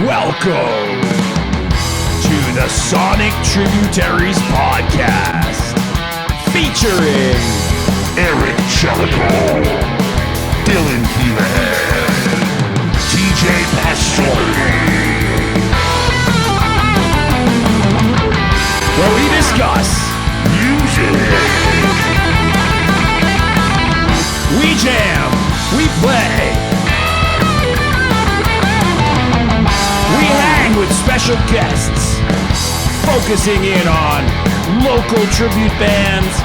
Welcome to the Sonic Tributaries Podcast, featuring Eric Jellicoe, Dylan Keelan, TJ Pastore, where we discuss music, we jam, we play, we hang with special guests, focusing in on local tribute bands,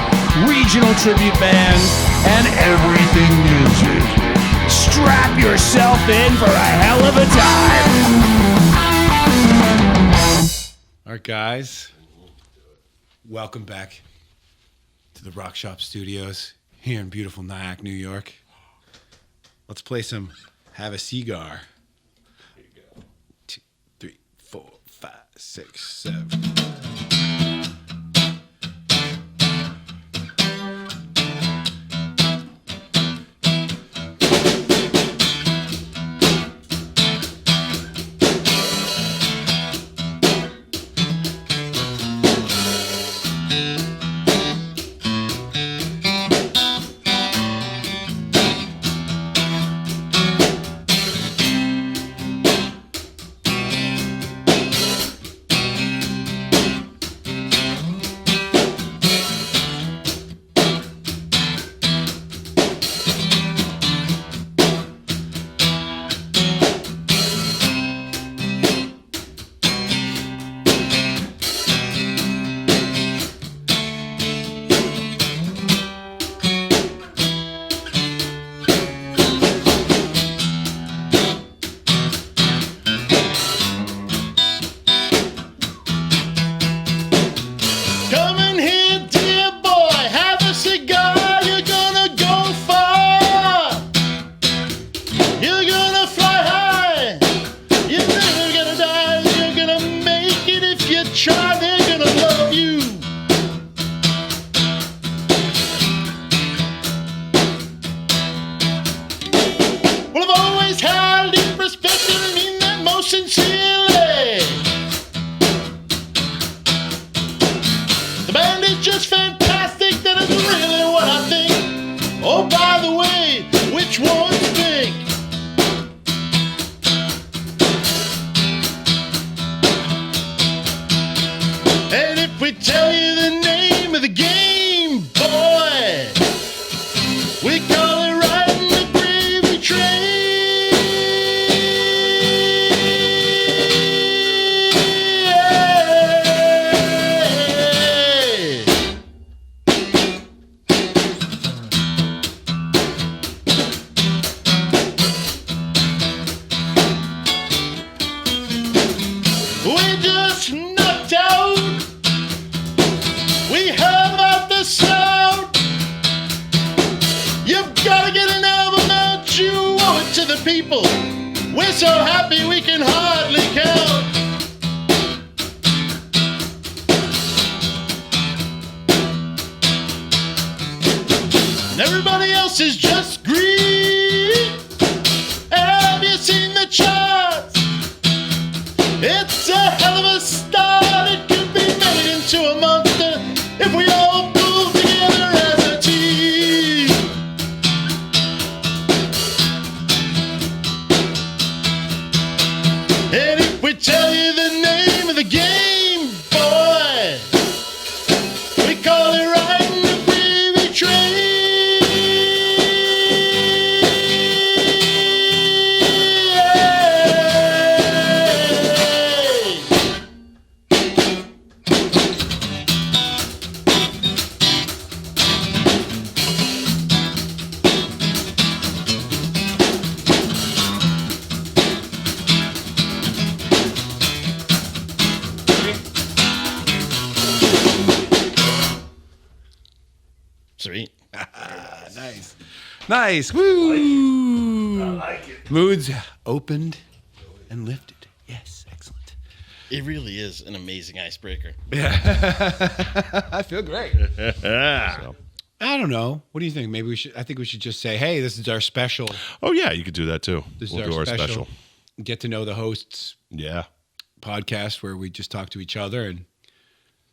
regional tribute bands, and everything music. Strap yourself in for a hell of a time. All right, guys. Welcome back to the Rock Shop Studios here in beautiful Nyack, New York. Let's play some Have a Cigar. 2, 3, 4, 5, 6, 7. Nice. Woo! I like it. Moods opened and lifted. Yes, excellent. It really is an amazing icebreaker. Yeah. I feel great. So, I don't know. What do you think? Maybe I think we should just say, hey, this is our special. Oh, yeah, you could do that too. This we'll is do our our special. get to know the hosts Yeah. podcast where we just talk to each other, and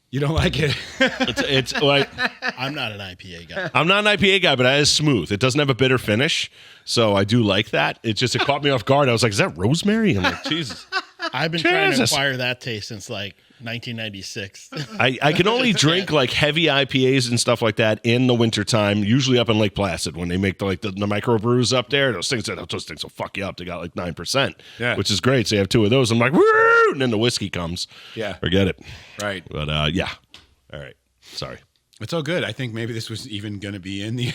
you don't like it. It's like I'm not an IPA guy. I'm not an IPA guy, but it is smooth. It doesn't have a bitter finish, so I do like that. It caught me off guard. I was like, "Is that rosemary?" I'm like, "Jesus." I've been trying to Jesus. acquire that taste since like 1996. I can only drink like heavy IPAs and stuff like that in the wintertime, usually up in Lake Placid when they make the microbrews up there. Those things will fuck you up. They got like 9%, which is great. So you have 2 of those. I'm like, woo! And then the whiskey comes. Yeah. Forget it. Right. But yeah. All right. Sorry. It's all good. I think maybe this was even going to be in the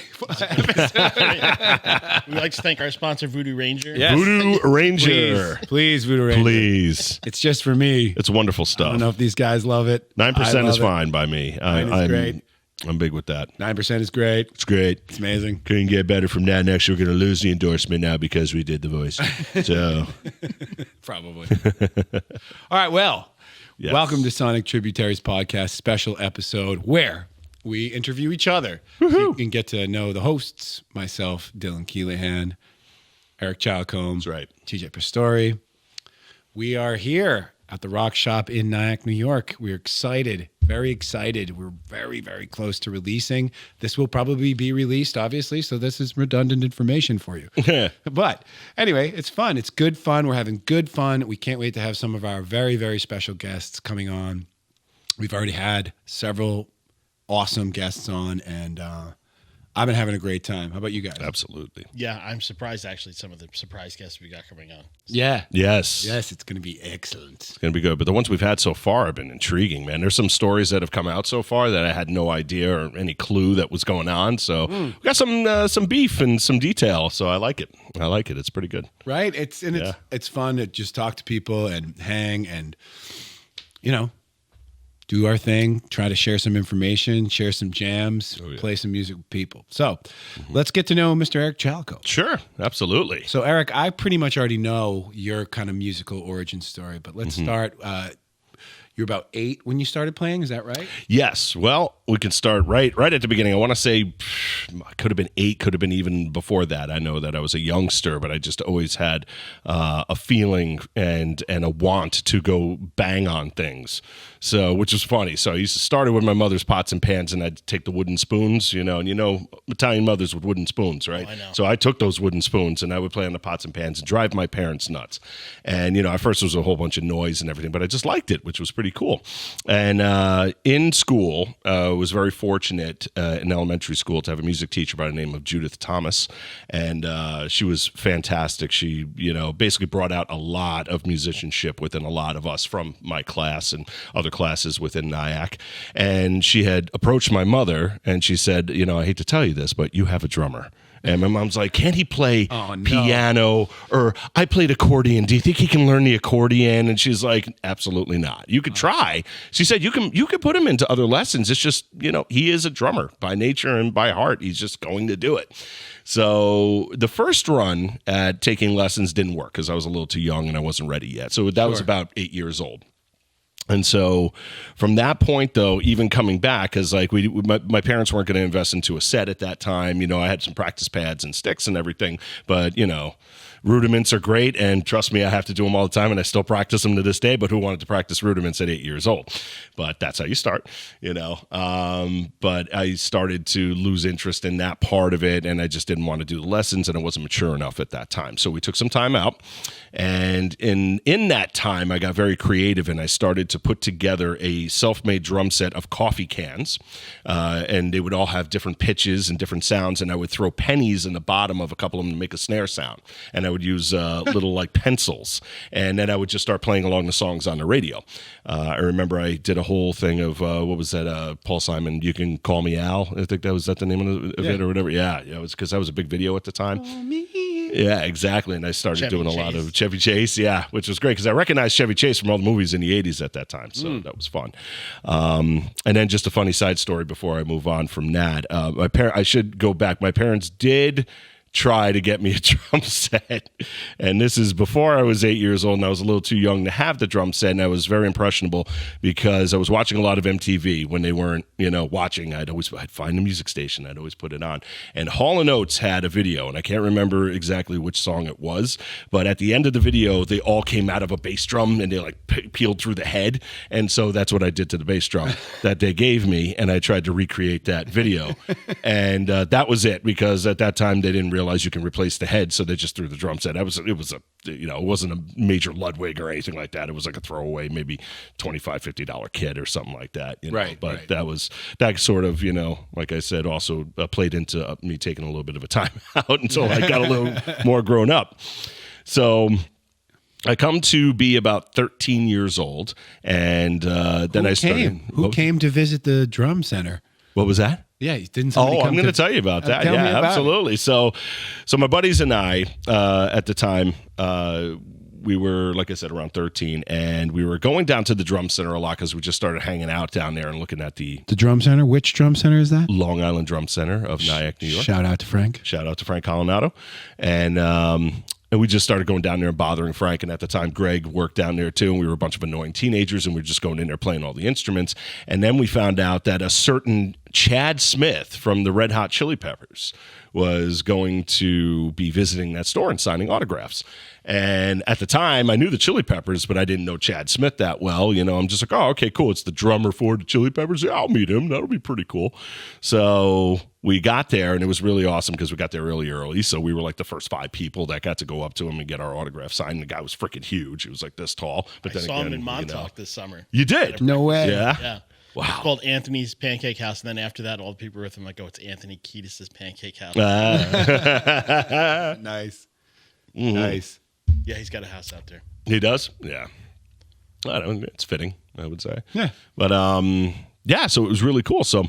We'd like to thank our sponsor, Voodoo Ranger. Yes. Voodoo Ranger. Please, Voodoo Ranger. Please. It's just for me. It's wonderful I stuff. don't know if these guys love it. 9% is fine. fine by me. Mine is I'm great. I'm big with that. 9% is great. It's great. It's amazing. Couldn't get better from that. Next, we're going to lose the endorsement now because we did the voice. So, Probably. All right. Well, yes. welcome to Sonic Tributaries Podcast special episode where we interview each other. So you can get to know the hosts, myself, Dylan Keelahan, Eric Chalcombe, That's right. TJ Pastori. We are here at the Rock Shop in Nyack, New York. We're excited, very excited. We're very, very close to releasing. This will probably be released, obviously, so this is redundant information for you. But anyway, it's fun. It's good fun. We're having good fun. We can't wait to have some of our very, very special guests coming on. We've already had several awesome guests on, and I've been having a great time. How about you guys? Absolutely. Yeah, I'm surprised actually some of the surprise guests we got coming on. Yeah. Yes. Yes, it's going to be excellent. It's going to be good. But the ones we've had so far have been intriguing, man. There's some stories that have come out so far that I had no idea or any clue that was going on. So we got some beef and some detail. So I like it. I like it. It's pretty good. Right? It's fun to just talk to people and hang and, do our thing, try to share some information, share some jams, play some music with people. So let's get to know Mr. Eric Chalco. Sure. Absolutely. So, Eric, I pretty much already know your kind of musical origin story, but let's start. You're about 8 when you started playing, is that right? Yes. Well, we can start right at the beginning. I want to say could have been 8, could have been even before that. I know that I was a youngster, but I just always had a feeling and a want to go bang on things. So, which was funny. So I used to start with my mother's pots and pans, and I'd take the wooden spoons, and Italian mothers with wooden spoons, right? Oh, I know. So I took those wooden spoons, and I would play on the pots and pans and drive my parents nuts. And, at first there was a whole bunch of noise and everything, but I just liked it, which was pretty cool. And in school, was very fortunate in elementary school to have a music teacher by the name of Judith Thomas. And she was fantastic. She, basically brought out a lot of musicianship within a lot of us from my class and other classes within Nyack. And she had approached my mother and she said, I hate to tell you this, but you have a drummer. And my mom's like, can't he play piano? Or I played accordion. Do you think he can learn the accordion? And she's like, absolutely not. You could try. She said, you could put him into other lessons. It's just, he is a drummer by nature and by heart. He's just going to do it. So the first run at taking lessons didn't work because I was a little too young and I wasn't ready yet. So that was about 8 years old. And so from that point, though, even coming back, because my parents weren't going to invest into a set at that time. I had some practice pads and sticks and everything. But, rudiments are great. And trust me, I have to do them all the time. And I still practice them to this day. But who wanted to practice rudiments at 8 years old? But that's how you start, But I started to lose interest in that part of it. And I just didn't want to do the lessons. And I wasn't mature enough at that time. So we took some time out. And in that time, I got very creative. And I started to put together a self-made drum set of coffee cans, and they would all have different pitches and different sounds, and I would throw pennies in the bottom of a couple of them to make a snare sound, and I would use little pencils, and then I would just start playing along the songs on the radio. I remember I did a whole thing of what was that, Paul Simon, You Can Call Me Al, I think that was the name of it or whatever. Yeah, it was because that was a big video at the time. Yeah, exactly. And I started doing a lot of Chevy Chase, which was great because I recognized Chevy Chase from all the movies in the 80s at that time. So that was fun. And then just a funny side story before I move on from that. I should go back. My parents did try to get me a drum set. And this is before I was 8 years old, and I was a little too young to have the drum set, and I was very impressionable because I was watching a lot of MTV when they weren't, watching. I'd find a music station. I'd always put it on. And Hall & Oates had a video, and I can't remember exactly which song it was, but at the end of the video, they all came out of a bass drum, and they like peeled through the head. And so that's what I did to the bass drum that they gave me, and I tried to recreate that video. And that was it, because at that time they didn't realize you can replace the head, so they just threw the drum set. It wasn't a major Ludwig or anything like that. It was like a throwaway, maybe $25-$50 kit or something like that. Right. But that sort of, like I said, also played into me taking a little bit of a time out until I got a little more grown up. So I come to be about 13 years old, and then I started. Who came to visit the drum center? What was that? Yeah, didn't somebody come I'm going to tell you about that. Tell me Yeah, about absolutely. it. So my buddies and I, at the time, we were, like I said, around 13, and we were going down to the drum center a lot because we just started hanging out down there and looking at the drum center. Which drum center is that? Long Island Drum Center of Nyack, New York. Shout out to Frank. Shout out to Frank Coronado. And we just started going down there and bothering Frank. And at the time, Greg worked down there too. And we were a bunch of annoying teenagers, and we were just going in there playing all the instruments. And then we found out that a certain Chad Smith from the Red Hot Chili Peppers was going to be visiting that store and signing autographs. And at the time, I knew the Chili Peppers, but I didn't know Chad Smith that well. I'm just like, oh, okay, cool. It's the drummer for the Chili Peppers. Yeah, I'll meet him. That'll be pretty cool. So we got there, and it was really awesome because we got there really early. So we were like the first 5 people that got to go up to him and get our autograph signed. The guy was freaking huge. He was like this tall. But I saw him in Montauk this summer. You did? No way. Yeah. Yeah. Wow. It's called Anthony's Pancake House, and then after that, all the people with him like, oh, it's Anthony Kiedis' Pancake House. Nice. Mm-hmm. Nice. Yeah, he's got a house out there. He does? Yeah. I don't know. It's fitting, I would say. Yeah. But, so it was really cool. So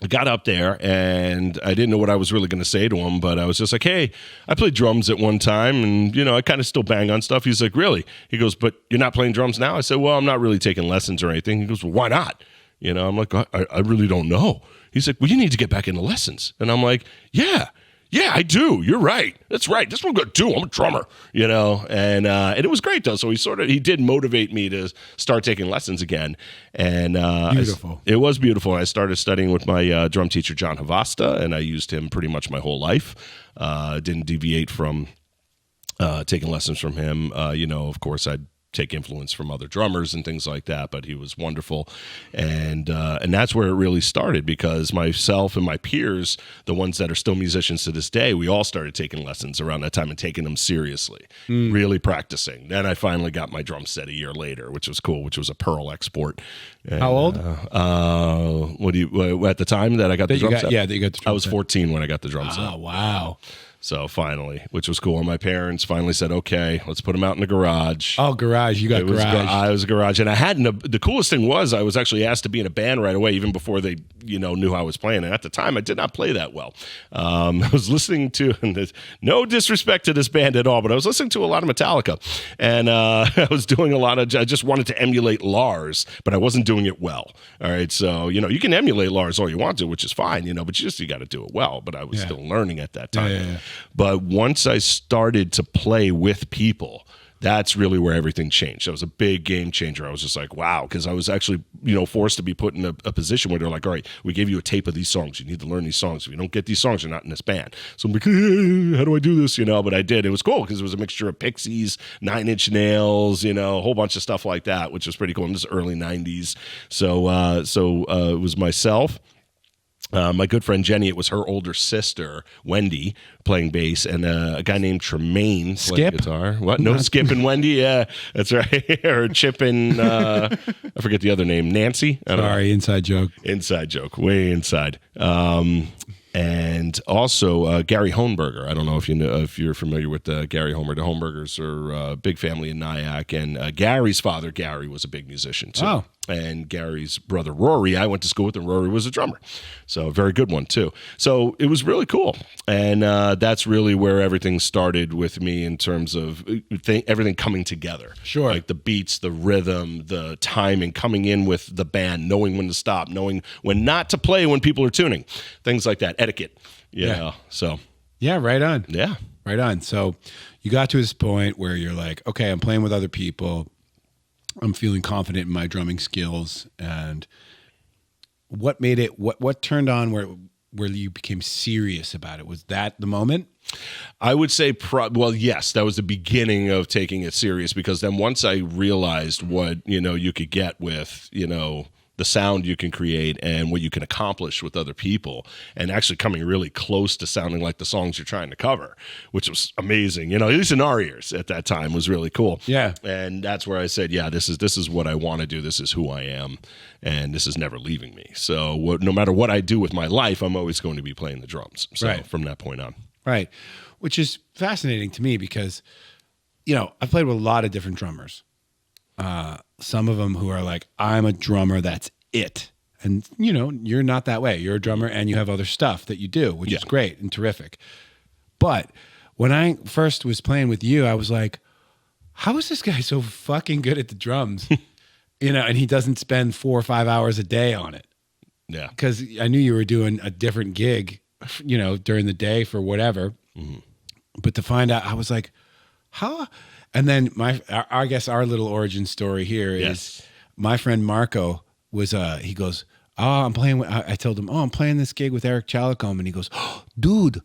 I got up there, and I didn't know what I was really going to say to him, but I was just like, hey, I played drums at one time, and, I kind of still bang on stuff. He's like, really? He goes, but you're not playing drums now? I said, well, I'm not really taking lessons or anything. He goes, well, why not? I'm like, I really don't know. He's like, well, you need to get back into lessons. And I'm like, yeah, I do. You're right. That's right. That's what I'm going to do. I'm a drummer, and it was great though. So he did motivate me to start taking lessons again. And beautiful. It was beautiful. I started studying with my drum teacher, John Havasta, and I used him pretty much my whole life. Didn't deviate from taking lessons from him. Of course, I'd take influence from other drummers and things like that, but he was wonderful. And that's where it really started, because myself and my peers, the ones that are still musicians to this day, we all started taking lessons around that time and taking them seriously, really practicing. Then I finally got my drum set a year later, which was cool, which was a Pearl Export. And, how old? At the time that I got the drum set? Yeah, that you got the drum set. I was 14 when I got the drum set. Oh, wow. So finally, which was cool. And my parents finally said, okay, let's put them out in the garage. Oh, garage. You got garage. I was a garage. And I hadn't, the coolest thing was I was actually asked to be in a band right away, even before they, knew I was playing. And at the time, I did not play that well. I was listening to, and no disrespect to this band at all, but I was listening to a lot of Metallica. And I was doing I just wanted to emulate Lars, but I wasn't doing it well. All right. So, you can emulate Lars all you want to, which is fine, but you got to do it well. But I was still learning at that time. Yeah. But once I started to play with people, that's really where everything changed. That was a big game changer. I was just like, wow, because I was actually, forced to be put in a position where they're like, all right, we gave you a tape of these songs. You need to learn these songs. If you don't get these songs, you're not in this band. So I'm like, how do I do this? But I did. It was cool because it was a mixture of Pixies, 9 Inch Nails, a whole bunch of stuff like that, which was pretty cool in this early 90s. So it was myself. My good friend Jenny, it was her older sister, Wendy, playing bass, and a guy named Tremaine playing guitar. What? No, Skip and Wendy? Yeah, that's right. Or Chip and, I forget the other name, Nancy? Sorry, inside joke. Inside joke, way inside. And also Gary Hohenberger. I don't know if you're familiar with Gary Homer. The Hohenbergers are a big family in Nyack, and Gary's father, Gary, was a big musician too. Oh. And Gary's brother, Rory, I went to school with, and Rory was a drummer. So a very good one too. So it was really cool. And that's really where everything started with me in terms of everything coming together. Sure. Like the beats, the rhythm, the timing, coming in with the band, knowing when to stop, knowing when not to play when people are tuning, things like that, etiquette. You know, so. Yeah, right on. Yeah. Right on. So you got to this point where you're like, okay, I'm playing with other people. I'm feeling confident in my drumming skills. And what made it, what turned on where you became serious about it? Was that the moment? I would say, well, yes, that was the beginning of taking it serious, because then once I realized what, you could get with, the sound you can create and what you can accomplish with other people, and actually coming really close to sounding like the songs you're trying to cover, which was amazing, at least in our ears at that time, was really cool. Yeah. And that's where I said, yeah, this is what I want to do. This is who I am. And this is never leaving me. So no matter what I do with my life, I'm always going to be playing the drums. So Right. From that point on. Right. Which is fascinating to me because, I've played with a lot of different drummers. Some of them who are like, I'm a drummer, that's it. And, you're not that way. You're a drummer and you have other stuff that you do, which is great and terrific. But when I first was playing with you, I was like, how is this guy so fucking good at the drums? And he doesn't spend 4 or 5 hours a day on it. Yeah. Because I knew you were doing a different gig, during the day for whatever. Mm-hmm. But to find out, I was like, how? And then I guess our little origin story here is my friend Marco was, he goes, oh, I'm playing with, I told him, oh, I'm playing this gig with Eric Chalicom. And he goes, oh, dude,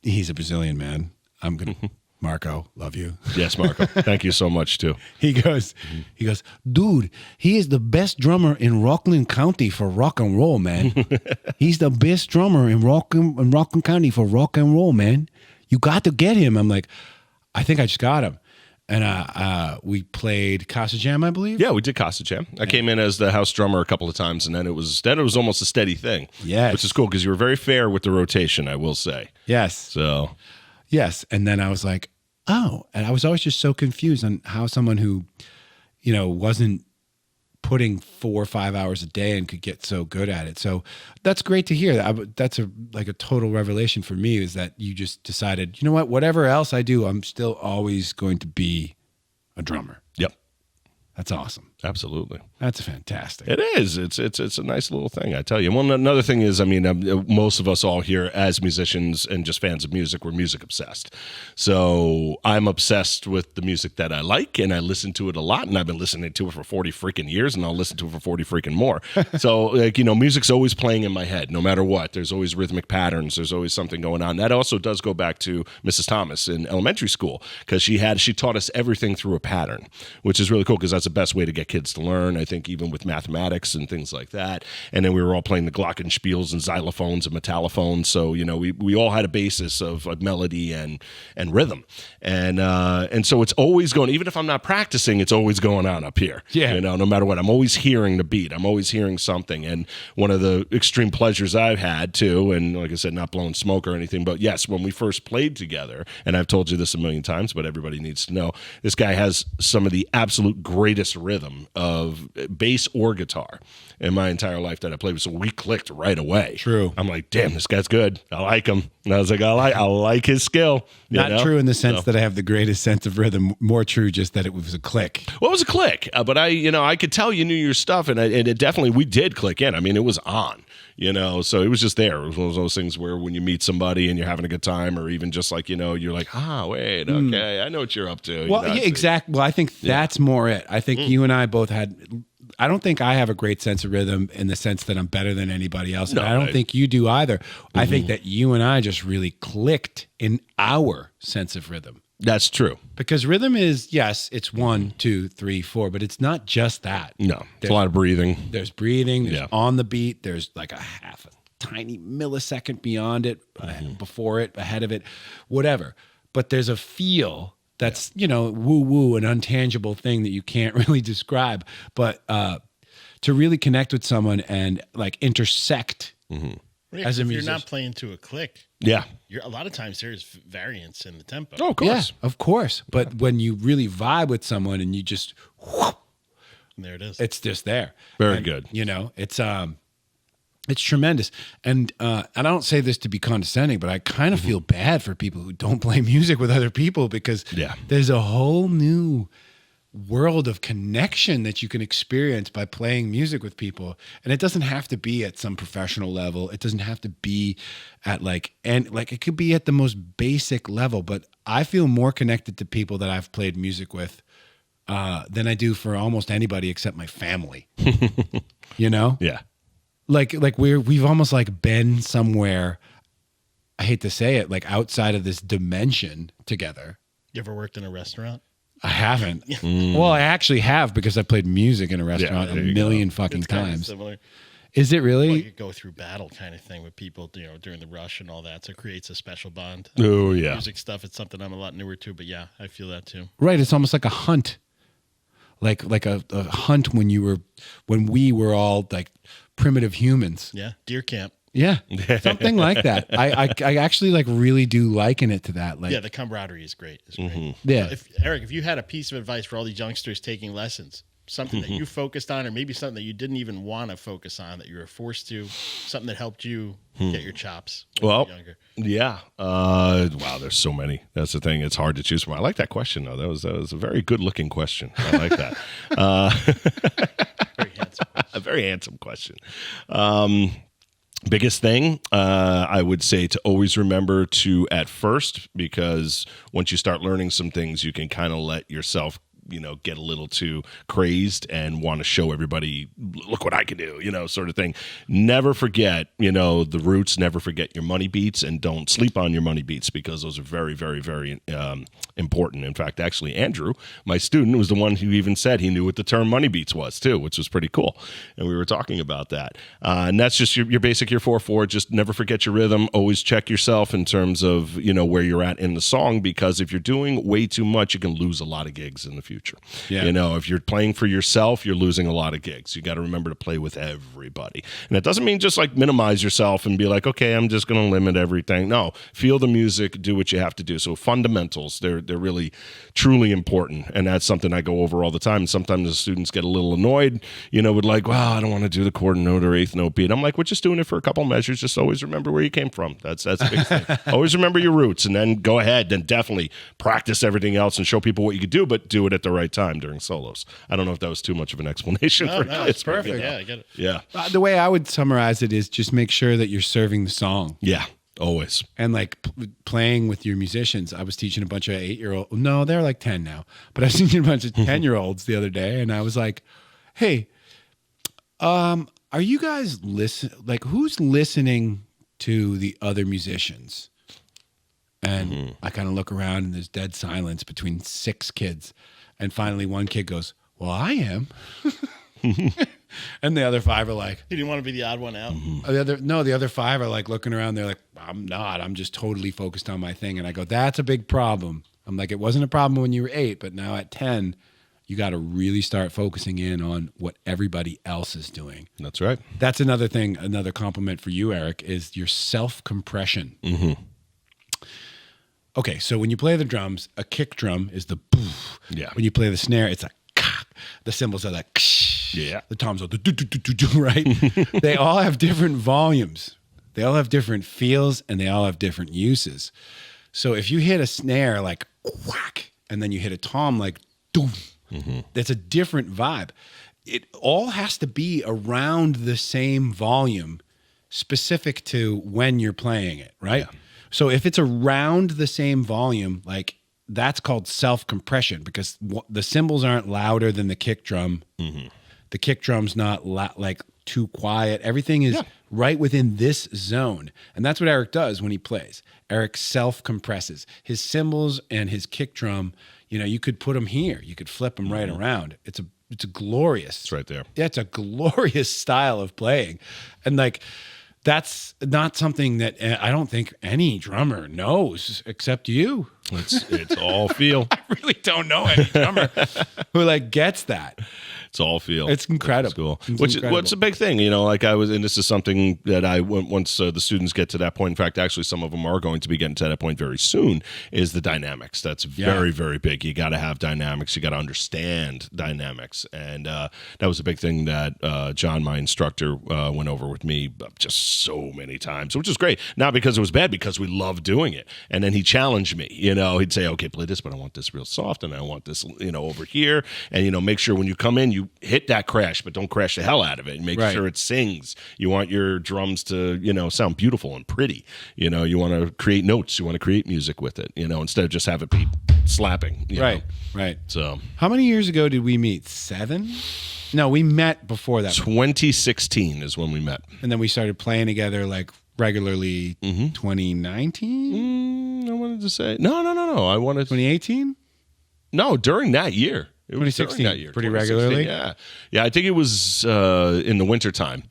he's a Brazilian man. Marco, love you. Yes, Marco. Thank you so much too. He goes, dude, he is the best drummer in Rockland County for rock and roll, man. He's the best drummer in Rockland County for rock and roll, man. You got to get him. I'm like, I think I just got him. And we played Casa Jam, I believe. Yeah, we did Casa Jam. I came in as the house drummer a couple of times, and then it was almost a steady thing. Yes. Which is cool because you were very fair with the rotation, I will say. Yes. So. Yes. And then I was like, oh, and I was always just so confused on how someone who, wasn't putting 4 or 5 hours a day and could get so good at it. So that's great to hear. That's a total revelation for me, is that you just decided, you know what, whatever else I do, I'm still always going to be a drummer. Yep. That's awesome. Absolutely. That's fantastic. It is. It's a nice little thing, I tell you. Well, another thing is, most of us all here as musicians and just fans of music, we're music obsessed. So I'm obsessed with the music that I like, and I listen to it a lot, and I've been listening to it for 40 freaking years, and I'll listen to it for 40 freaking more. So, music's always playing in my head, no matter what. There's always rhythmic patterns. There's always something going on. That also does go back to Mrs. Thomas in elementary school, because she taught us everything through a pattern, which is really cool, because that's the best way to get kids to learn, I think, even with mathematics and things like that. And then we were all playing the glockenspiels and xylophones and metallophones. So, we all had a basis of melody and rhythm. And so it's always going, even if I'm not practicing, it's always going on up here. Yeah. No matter what, I'm always hearing the beat. I'm always hearing something. And one of the extreme pleasures I've had too, and like I said, not blowing smoke or anything, but yes, when we first played together, and I've told you this a million times, but everybody needs to know, this guy has some of the absolute greatest rhythm of bass or guitar in my entire life that I played with. So we clicked right away. True. I'm like, damn, this guy's good. I like him. And I was like, I like his skill. Not true in the sense that I have the greatest sense of rhythm. More true just that it was a click. Well, it was a click, but I could tell you knew your stuff, and it definitely, we did click in. It was on. So it was just there. It was one of those things where when you meet somebody and you're having a good time, or even just like, you're like, wait, okay, I know what you're up to. Well, yeah, exactly. Well, I think that's more it. I think you and I both had, I don't think I have a great sense of rhythm in the sense that I'm better than anybody else. No, and I don't think you do either. I think that you and I just really clicked in our sense of rhythm. That's true. Because rhythm is, yes, it's 1, 2, 3, 4, but it's not just that. No, it's a lot of breathing. There's breathing, there's on the beat, there's like a tiny millisecond beyond it, before it, ahead of it, whatever. But there's a feel that's, woo-woo, an intangible thing that you can't really describe. But to really connect with someone and like intersect as a musician. If you're not playing to a click, a lot of times there's variance in the tempo. Oh, of course. Yeah, of course. But when you really vibe with someone and you just, there it is. it's just there. Very good. It's tremendous. And I don't say this to be condescending, but I kind of feel bad for people who don't play music with other people, because there's a whole new world of connection that you can experience by playing music with people. And it doesn't have to be at some professional level. It doesn't have to be at it could be at the most basic level, but I feel more connected to people that I've played music with than I do for almost anybody except my family. You know? Yeah. Like we've almost like been somewhere, I hate to say it, like outside of this dimension together. You ever worked in a restaurant? I haven't. Well, I actually have, because I played music in a restaurant a million fucking It's kind of times. similar. Is it really? Well, you go through battle kind of thing with people, during the rush and all that, so it creates a special bond. Oh, yeah. Music stuff, it's something I'm a lot newer to, but yeah, I feel that too. Right. It's almost like a hunt. Like a hunt when we were all like primitive humans. Yeah, deer camp. Yeah. Something like that. I actually like really do liken it to that. Like, Yeah, the camaraderie is great. It's great. yeah. Eric, if you had a piece of advice for all these youngsters taking lessons, something that you focused on, or maybe something that you didn't even want to focus on, that you were forced to, something that helped you get your chops when you were younger. Yeah. Wow, there's so many. That's the thing. It's hard to choose from. I like that question, though. That was a very good-looking question. I like that. Very handsome. A very handsome question. Biggest thing, I would say to always remember to at first, because once you start learning some things, you can kind of let yourself get a little too crazed and want to show everybody, look what I can do, sort of thing. Never forget, the roots, never forget your money beats, and don't sleep on your money beats, because those are very, very, very important. In fact, actually, Andrew, my student, was the one who even said he knew what the term money beats was too, which was pretty cool. And we were talking about that. And that's just your basic, your 4/4. Just never forget your rhythm. Always check yourself in terms of, where you're at in the song, because if you're doing way too much, you can lose a lot of gigs in the future. Yeah. If you're playing for yourself, you're losing a lot of gigs. You got to remember to play with everybody. And it doesn't mean just like minimize yourself and be like, okay, I'm just going to limit everything. No, feel the music, do what you have to do. So fundamentals, they're really, truly important. And that's something I go over all the time. Sometimes the students get a little annoyed, with like, well, I don't want to do the quarter note or eighth note beat. I'm like, we're just doing it for a couple measures. Just always remember where you came from. That's a big thing. Always remember your roots, and then go ahead and definitely practice everything else and show people what you could do, but do it at the right time during solos. I don't know if that was too much of an explanation. No, it's perfect. perfect. Yeah, I get it. Yeah. The way I would summarize it is just make sure that you're serving the song. Yeah. Always. And like playing with your musicians. I was teaching a bunch of 8-year-olds. No, they're like 10 now. But I was teaching a bunch of 10-year-olds the other day, and I was like, hey, are you guys who's listening to the other musicians? And I kind of look around, and there's dead silence between 6 kids. And finally one kid goes, well, I am. And the other 5 are like, You didn't want to be the odd one out. the other 5 are like looking around. They're like, I'm not. I'm just totally focused on my thing. And I go, that's a big problem. I'm like, it wasn't a problem when you were 8, but now at 10, you got to really start focusing in on what everybody else is doing. That's right. That's another thing, another compliment for you, Eric, is your self-compression. Okay, so when you play the drums, a kick drum is the poof. Yeah. When you play the snare, it's a kah. The cymbals are like ksh. Yeah. The toms are the do do do do do, right? They all have different volumes. They all have different feels, and they all have different uses. So if you hit a snare like whack, and then you hit a tom like doom, that's a different vibe. It all has to be around the same volume, specific to when you're playing it, right? Yeah. So if it's around the same volume, like that's called self-compression, because the cymbals aren't louder than the kick drum. The kick drum's not like too quiet. Everything is right within this zone. And that's what Eric does when he plays. Eric self-compresses. His cymbals and his kick drum, you could put them here. You could flip them right around. It's a glorious. It's right there. Yeah, it's a glorious style of playing. And like, that's not something that I don't think any drummer knows except you. It's all feel. I really don't know any drummer who like gets that. It's all feel. It's incredible. Cool. It's What's incredible. a big thing, like I was, and this is something that once the students get to that point, in fact, actually some of them are going to be getting to that point very soon, is the dynamics. That's very, very big. You got to have dynamics. You got to understand dynamics. And that was a big thing that John, my instructor, went over with me just so many times, which is great. Not because it was bad, because we loved doing it. And then he challenged me, he'd say, okay, play this, but I want this real soft and I want this, over here. And, make sure when you come in, you hit that crash, but don't crash the hell out of it. And make sure it sings. You want your drums to, sound beautiful and pretty. You want to create notes. You want to create music with it, instead of just have it be slapping. Right. So how many years ago did we meet? 7? No, we met before that. 2016 is when we met. And then we started playing together like regularly 2019? I wanted to say, no. I wanted 2018? No, during that year. It was 2016, during that year. pretty 2016, regularly? Yeah, I think it was in the wintertime.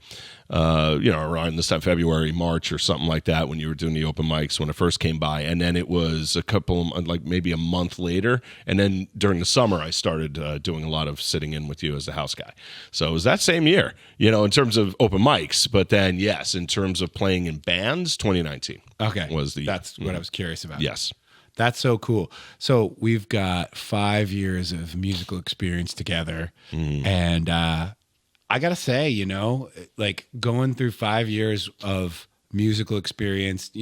Around this time, February, March, or something like that, when you were doing the open mics when it first came by. And then it was a couple, like maybe a month later. And then during the summer, I started doing a lot of sitting in with you as the house guy. So it was that same year, in terms of open mics. But then, yes, in terms of playing in bands, 2019. Okay. Was That's what I was curious about. Yes. That's so cool. So we've got 5 years of musical experience together. And I got to say, like going through 5 years of musical experience,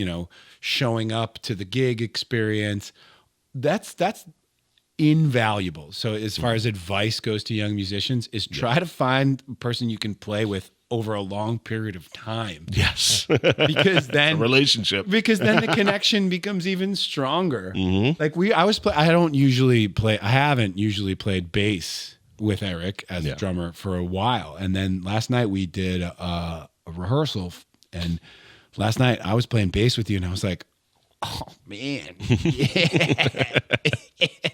showing up to the gig experience, that's invaluable. So as far as advice goes to young musicians, is try to find a person you can play with over a long period of time. Yes. Because then a relationship. Because then the connection becomes even stronger. Like I haven't usually played bass with Eric as a drummer for a while. And then last night we did a rehearsal, and last night I was playing bass with you, and I was like, oh man, yeah,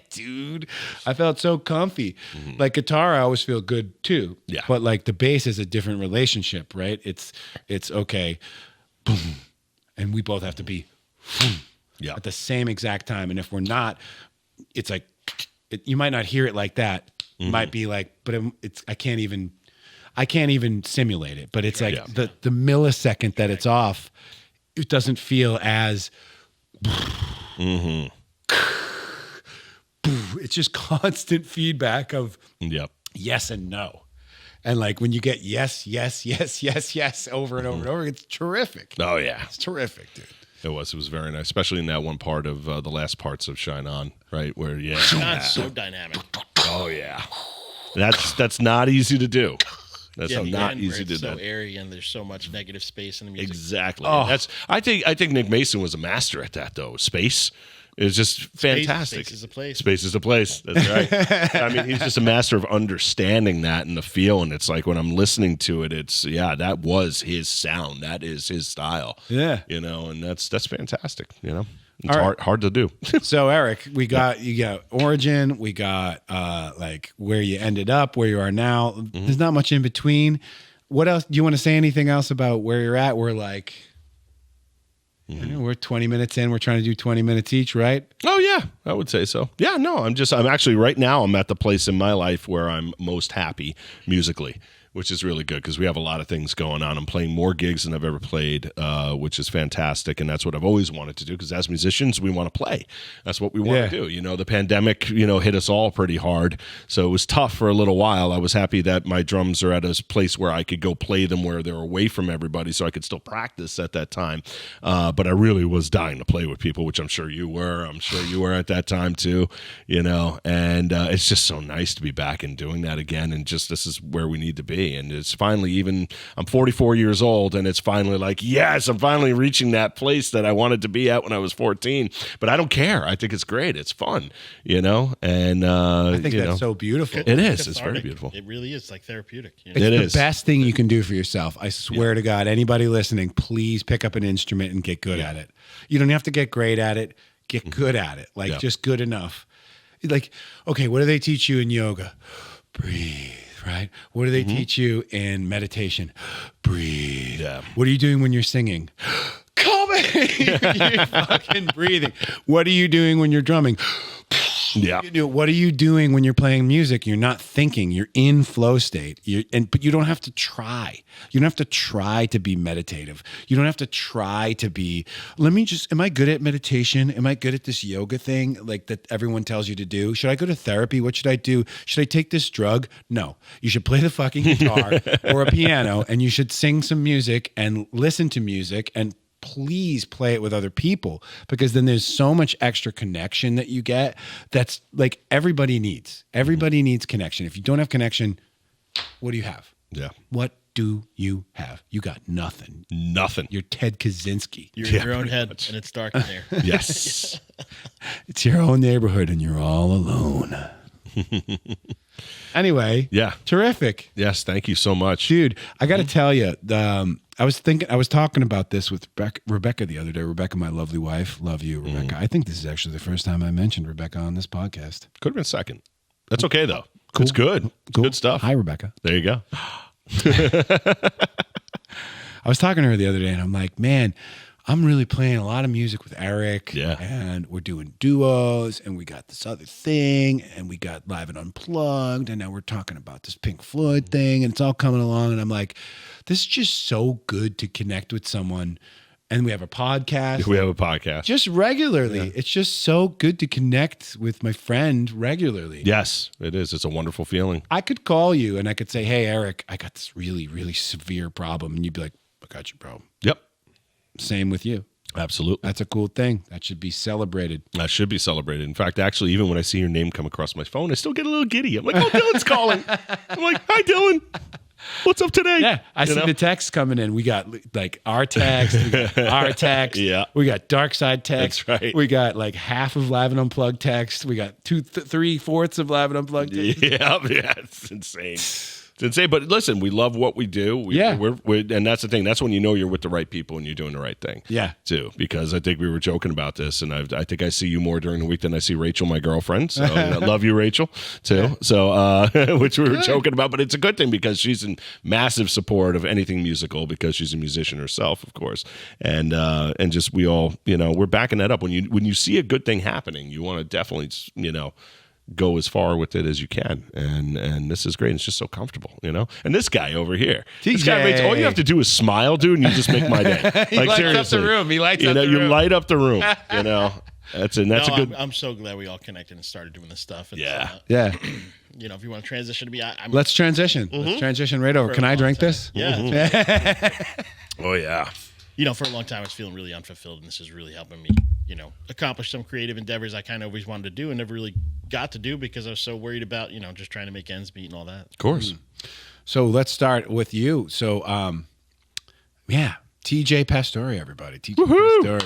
dude. I felt so comfy. Like guitar, I always feel good too. Yeah. But like the bass is a different relationship, right? It's okay, boom, and we both have to be boom, at the same exact time. And if we're not, it's like you might not hear it like that. It might be like, but I can't even simulate it. But it's like the millisecond that it's off, it doesn't feel as. It's just constant feedback of yes and no. And like when you get yes over and over and over, it's terrific. Oh, yeah. It's terrific, dude. It was very nice, especially in that one part of the last parts of Shine On, right? Where, John's so dynamic. Oh, yeah. That's not easy to do. That's not easy to do. So airy, and there's so much negative space in the music. Exactly. I think Nick Mason was a master at that, though. Space is just fantastic. Space is a place. Space is a place. That's right. I mean, he's just a master of understanding that and the feel. And it's like when I'm listening to it, it's that was his sound. That is his style. Yeah. And that's fantastic. It's hard to do. So Eric, you got origin, we got like where you ended up, where you are now. There's not much in between. What else? Do you want to say anything else about where you're at? We're like, we're 20 minutes in. We're trying to do 20 minutes each, right? Oh yeah, I would say so. Yeah, no, I'm actually right now I'm at the place in my life where I'm most happy musically, which is really good because we have a lot of things going on. I'm playing more gigs than I've ever played, which is fantastic. And that's what I've always wanted to do because as musicians, we want to play. That's what we want to do. The pandemic, hit us all pretty hard. So it was tough for a little while. I was happy that my drums are at a place where I could go play them where they're away from everybody so I could still practice at that time. But I really was dying to play with people, which I'm sure you were. I'm sure you were at that time too, and it's just so nice to be back and doing that again. And just this is where we need to be. And it's finally I'm 44 years old and it's finally like, yes, I'm finally reaching that place that I wanted to be at when I was 14, but I don't care. I think it's great. It's fun, and I think that's so beautiful. It is. It's very beautiful. It really is like therapeutic. It's the best thing you can do for yourself. I swear to God, anybody listening, please pick up an instrument and get good at it. You don't have to get great at it. Get good at it. Like just good enough. Like, okay, what do they teach you in yoga? Breathe. Right? What do they teach you in meditation? Breathe. Yeah. What are you doing when you're singing? Calming. You're fucking breathing. What are you doing when you're drumming? Yeah. What are you doing when you're playing music? You're not thinking. You're in flow state. But you don't have to try. You don't have to try to be meditative. You don't have to try to be. Am I good at meditation? Am I good at this yoga thing like that everyone tells you to do? Should I go to therapy? What should I do? Should I take this drug? No. You should play the fucking guitar or a piano, and you should sing some music and listen to music and please play it with other people, because then there's so much extra connection that you get. That's like everybody needs. Everybody needs connection. If you don't have connection, what do you have? Yeah. What do you have? You got nothing. Nothing. You're Ted Kaczynski. You're in your own head, and it's dark in there. Yes. It's your own neighborhood, and you're all alone. Anyway, Yeah. terrific. Yes. Thank you so much. Dude, I got to tell you, I was talking about this with Rebecca the other day. Rebecca, my lovely wife. Love you, Rebecca. I think this is actually the first time I mentioned Rebecca on this podcast. Could have been second. That's okay, though. Cool. It's good. It's Cool. good stuff. Hi, Rebecca. There you go. I was talking to her the other day, and I'm like, man, I'm really playing a lot of music with Eric. Yeah. And we're doing duos, and we got this other thing, and we got Live and Unplugged, and now we're talking about this Pink Floyd thing, and it's all coming along. And I'm like, this is just so good to connect with someone. And we have a podcast. We have a podcast. Just regularly. Yeah. It's just so good to connect with my friend regularly. Yes, it is. It's a wonderful feeling. I could call you and I could say, hey, Eric, I got this really, really severe problem. And you'd be like, I got you, bro. Yep. Same with you. Absolutely. That's a cool thing. That should be celebrated. That should be celebrated. In fact, actually, even when I see your name come across my phone, I still get a little giddy. I'm like, oh, Dylan's calling. I'm like, hi, Dylan. What's up today? Yeah, I see the texts coming in. We got like our text, we got our text. Yeah. We got Dark Side text. That's right. We got like half of Live and Unplugged text. We got 3/4 of Live and Unplugged text. Yeah, it's insane. It's insane. But listen, we love what we do. We're, and that's the thing. That's when you know you're with the right people and you're doing the right thing. Yeah. Too. Because I think we were joking about this, and I think I see you more during the week than I see Rachel, my girlfriend. So I love you, Rachel, too. Yeah. So, which we were joking about, but it's a good thing because she's in massive support of anything musical because she's a musician herself, of course. And just we all, we're backing that up. When you see a good thing happening, you want to definitely, go as far with it as you can, and this is great. It's just so comfortable, And this guy over here, this guy, all you have to do is smile, dude, and you just make my day. He lights seriously, up the room. He lights up the room. You light up the room. That's a good. I'm so glad we all connected and started doing this stuff. Yeah. If you want to transition to me, let's transition. Mm-hmm. Let's transition right over. Can I drink this? Yeah. Mm-hmm. Oh yeah. For a long time I was feeling really unfulfilled, and this is really helping me, accomplish some creative endeavors I kind of always wanted to do and never really got to do because I was so worried about, just trying to make ends meet and all that. Of course. So let's start with you. So, TJ Pastore, everybody. TJ Pastore.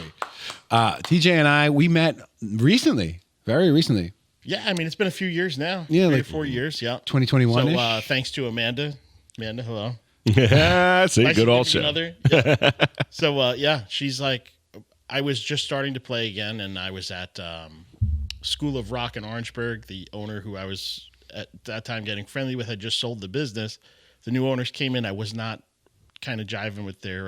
TJ and I, we met recently, very recently. Yeah, it's been a few years now. Yeah, 3 or 4 years. Yeah, 2021. So thanks to Amanda. Amanda, hello. Yeah, see, good old shit. Yeah. So she's like, I was just starting to play again, and I was at School of Rock in Orangeburg. The owner, who I was at that time getting friendly with, had just sold the business. The new owners came in. I was not kind of jiving with their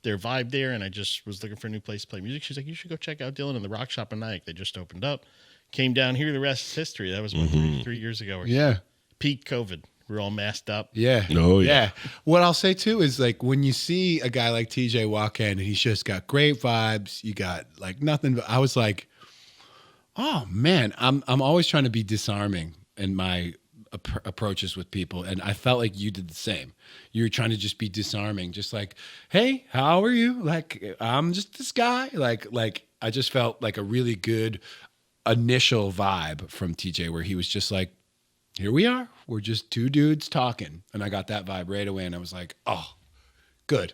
vibe there, and I just was looking for a new place to play music. She's like, you should go check out Dylan and the Rock Shop in Nyack. They just opened up. Came down here. The rest is history. That was about 3 years ago. Yeah. Peak COVID. We're all masked up. Yeah. Oh, yeah. What I'll say, too, is like when you see a guy like TJ walk in and he's just got great vibes, you got like nothing. But I was like, oh, man, I'm always trying to be disarming in my approaches with people. And I felt like you did the same. You were trying to just be disarming, just like, hey, how are you? Like, I'm just this guy. Like I just felt like a really good initial vibe from TJ where he was just like, here we are. We're just two dudes talking. And I got that vibe right away. And I was like, oh, good.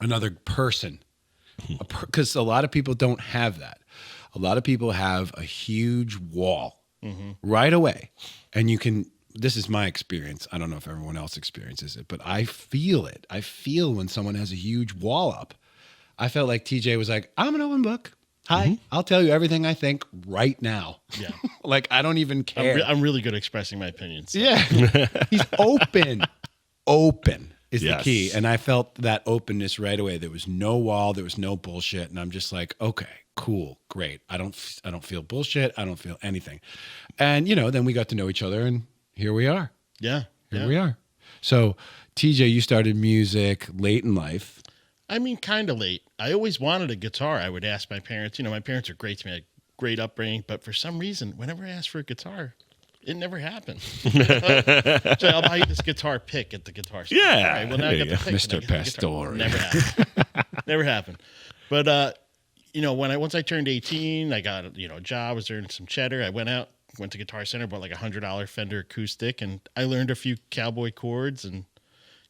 Another person. Because a lot of people don't have that. A lot of people have a huge wall right away. And you can, this is my experience. I don't know if everyone else experiences it, but I feel it. I feel when someone has a huge wall up. I felt like TJ was like, I'm an open book. Hi, I'll tell you everything I think right now. Yeah. Like, I don't even care. I'm really good at expressing my opinions. So. Yeah. He's open. is the Yes. key. And I felt that openness right away. There was no wall. There was no bullshit. And I'm just like, okay, cool, great. I don't feel bullshit. I don't feel anything. And, then we got to know each other and here we are. Yeah. Here we are. So TJ, you started music late in life. I mean, kind of late. I always wanted a guitar. I would ask my parents. My parents are great to me. I had great upbringing. But for some reason, whenever I asked for a guitar, it never happened. So I'll buy you this guitar pick at the guitar store. Yeah. All right, well, now I There got you the go. pick. Mr. and I get the guitar. Pastor. Never happened. Never happened. But, once I turned 18, I got, a job, was earning some cheddar. I went to Guitar Center, bought like $100 Fender acoustic, and I learned a few cowboy chords. And,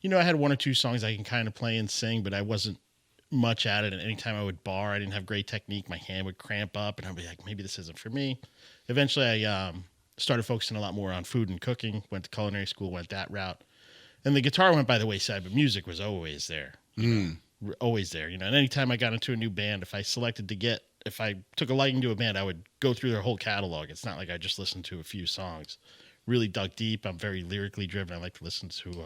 I had one or two songs I can kind of play and sing, but I wasn't much at it. And anytime I would bar, I didn't have great technique. My hand would cramp up, and I'd be like, maybe this isn't for me. Eventually, I started focusing a lot more on food and cooking, went to culinary school, went that route. And the guitar went by the wayside, but music was always there. Always there. And anytime I got into a new band, if I took a liking to a band, I would go through their whole catalog. It's not like I just listened to a few songs. Really dug deep. I'm very lyrically driven. I like to listen to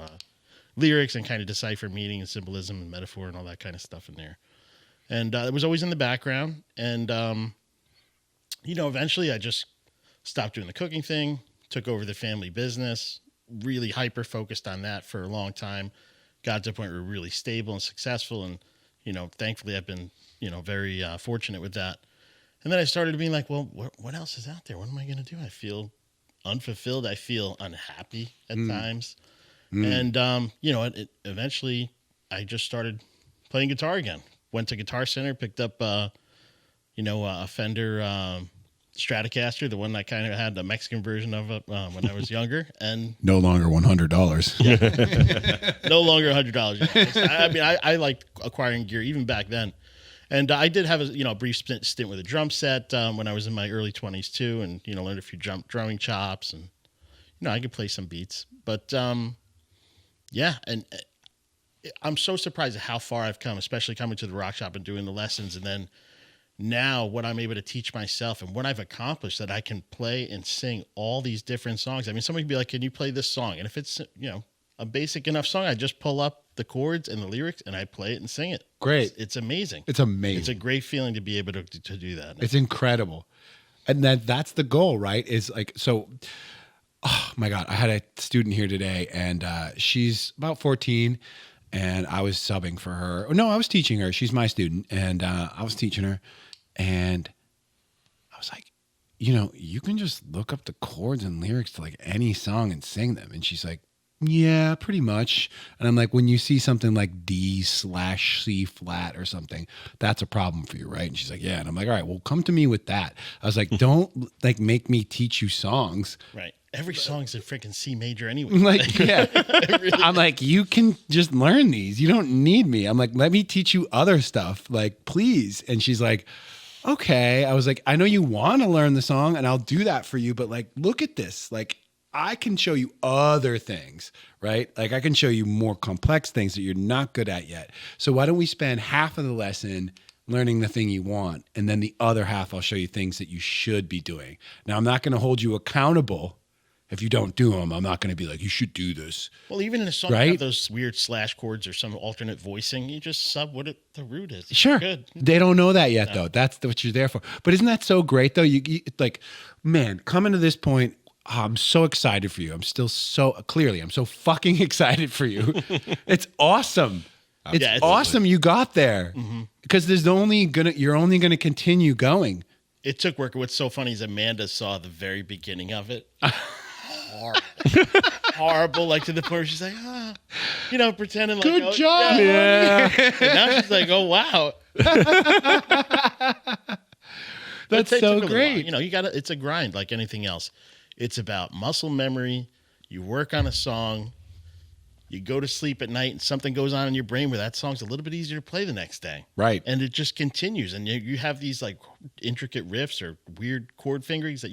lyrics and kind of decipher meaning and symbolism and metaphor and all that kind of stuff in there. And it was always in the background. And, eventually I just stopped doing the cooking thing, took over the family business, really hyper focused on that for a long time. Got to the point where we're really stable and successful. And, thankfully I've been, very fortunate with that. And then I started being like, well, what else is out there? What am I going to do? I feel unfulfilled. I feel unhappy at times. And, eventually I just started playing guitar again. Went to Guitar Center, picked up, a Fender Stratocaster, the one I kind of had the Mexican version of it when I was younger. And No longer $100. no longer $100. I mean, I liked acquiring gear even back then. And I did have a brief stint with a drum set when I was in my early 20s too, and learned a few drumming chops, and I could play some beats. But yeah, and I'm so surprised at how far I've come, especially coming to the rock shop and doing the lessons, and then now what I'm able to teach myself and what I've accomplished, that I can play and sing all these different songs. I mean, somebody can be like, "Can you play this song?" And if it's a basic enough song, I just pull up the chords and the lyrics and I play it and sing it. Great. It's amazing. It's amazing. It's a great feeling to be able to do that. It's incredible. And that's the goal, right? Is like, so, oh my God, I had a student here today and she's about 14 and I was subbing for her. No, I was teaching her. She's my student. And I was teaching her and I was like, you can just look up the chords and lyrics to like any song and sing them. And she's like, yeah, pretty much. And I'm like, when you see something like D/C flat or something, that's a problem for you, right? And she's like, yeah. And I'm like, all right, well, come to me with that. I was like, don't like make me teach you songs. Right. Every song's in freaking C major anyway. Like, yeah. Really? I'm like, you can just learn these. You don't need me. I'm like, let me teach you other stuff. Like, please. And she's like, okay. I was like, I know you want to learn the song and I'll do that for you. But like, look at this. Like, I can show you other things, right? Like I can show you more complex things that you're not good at yet. So why don't we spend half of the lesson learning the thing you want, and then the other half I'll show you things that you should be doing. Now, I'm not going to hold you accountable if you don't do them. I'm not going to be like, you should do this. Well, even in a song, Right? have those weird slash chords or some alternate voicing, you just sub what the root is. Sure. Good. They don't know that yet, though. That's what you're there for. But isn't that so great, though? You like, man, coming to this point, I'm so excited for you. I'm still I'm so fucking excited for you. It's awesome. It's Yeah, it's awesome you got there because you're only gonna continue going. It took work. What's so funny is Amanda saw the very beginning of it. Horrible. Horrible. Like to the point where she's like, pretending like, Good job. Yeah. And now she's like, oh, wow. That's It takes a so really great. long- it's a grind like anything else. It's about muscle memory. You work on a song. You go to sleep at night and something goes on in your brain where that song's a little bit easier to play the next day. Right. And it just continues. And you have these like intricate riffs or weird chord fingerings that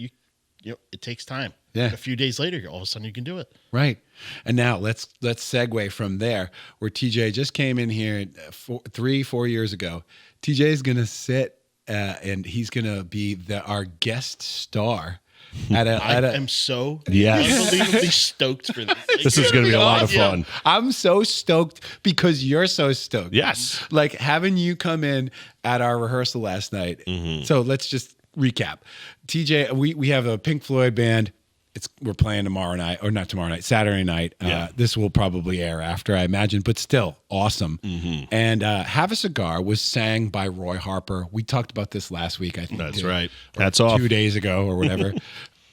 it takes time. Yeah. A few days later, all of a sudden you can do it. Right. And now let's segue from there, where TJ just came in here 4 years ago. TJ is going to sit and he's going to be our guest star I am so Yes. unbelievably stoked for this. Like, This is going to be a lot of fun. I'm so stoked because you're so stoked. Yes. Like having you come in at our rehearsal last night. So let's just recap. TJ, we have a Pink Floyd band. We're playing tomorrow night, or not tomorrow night, Saturday night. This will probably air after, I imagine, but still awesome. And Have a Cigar was sang by Roy Harper. We talked about this last week, I think. That's right. Hats off. 2 days ago or whatever.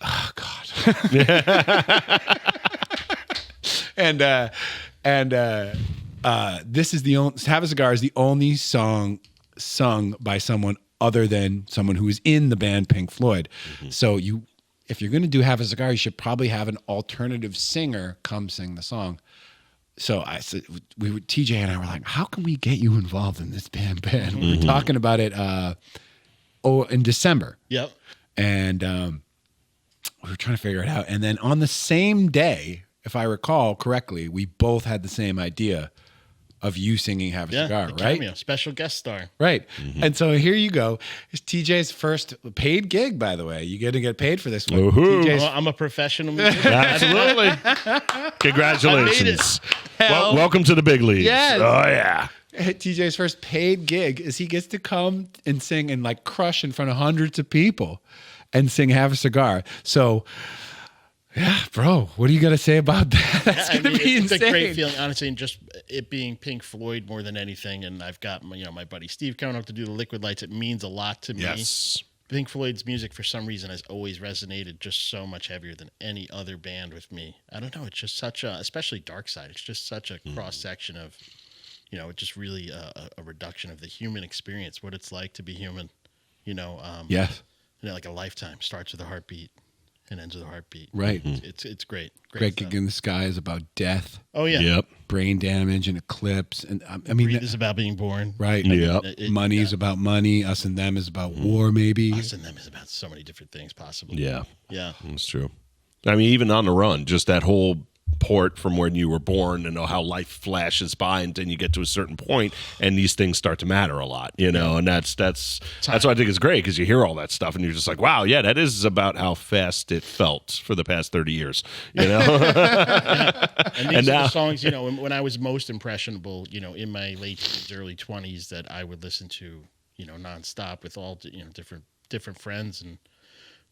Oh God. and this is the only Have a Cigar is the only song sung by someone other than someone who is in the band Pink Floyd. So if you're going to do Have a Cigar, you should probably have an alternative singer come sing the song. So I said, TJ and I were like, how can we get you involved in this band? We were talking about it in December. Yep. And we were trying to figure it out. And then on the same day, if I recall correctly, we both had the same idea of you singing Have a Cigar, the right? cameo, special guest star. Right. And so here you go. It's TJ's first paid gig, by the way. You're going to get paid for this one. TJ's I'm a professional musician. Absolutely. Congratulations. Welcome to the big leagues. Yes. Oh, yeah. TJ's first paid gig is he gets to come and sing and like crush in front of hundreds of people and sing Have a Cigar. So, yeah, bro, what do you got to say about that? That's going to be it's insane. a great feeling, honestly, and just it being Pink Floyd more than anything. And I've got my buddy Steve coming up to do the Liquid Lights. It means a lot to me. Yes. Pink Floyd's music, for some reason, has always resonated just so much heavier than any other band with me. I don't know. It's just such a, especially Dark Side. It's just such a cross section of, just really a reduction of the human experience, what it's like to be human. Yes. Like a lifetime starts with a heartbeat and ends with a heartbeat. Right. It's great. Great Gig in the Sky is about death, Oh yeah. Yep. brain damage, and eclipse. And Breathe is about being born. right. Yep. Money is about money. Us and Them is about war, maybe. Us and Them is about so many different things possible. Yeah. Yeah. That's true. I mean, even On the Run, just that whole port from when you were born and know how life flashes by and then you get to a certain point and these things start to matter a lot, and that's what I think is great, because you hear all that stuff and you're just like, wow, yeah, that is about how fast it felt for the past 30 years, And these are the songs, when I was most impressionable, in my late teens, early 20s, that I would listen to, nonstop with all, different friends and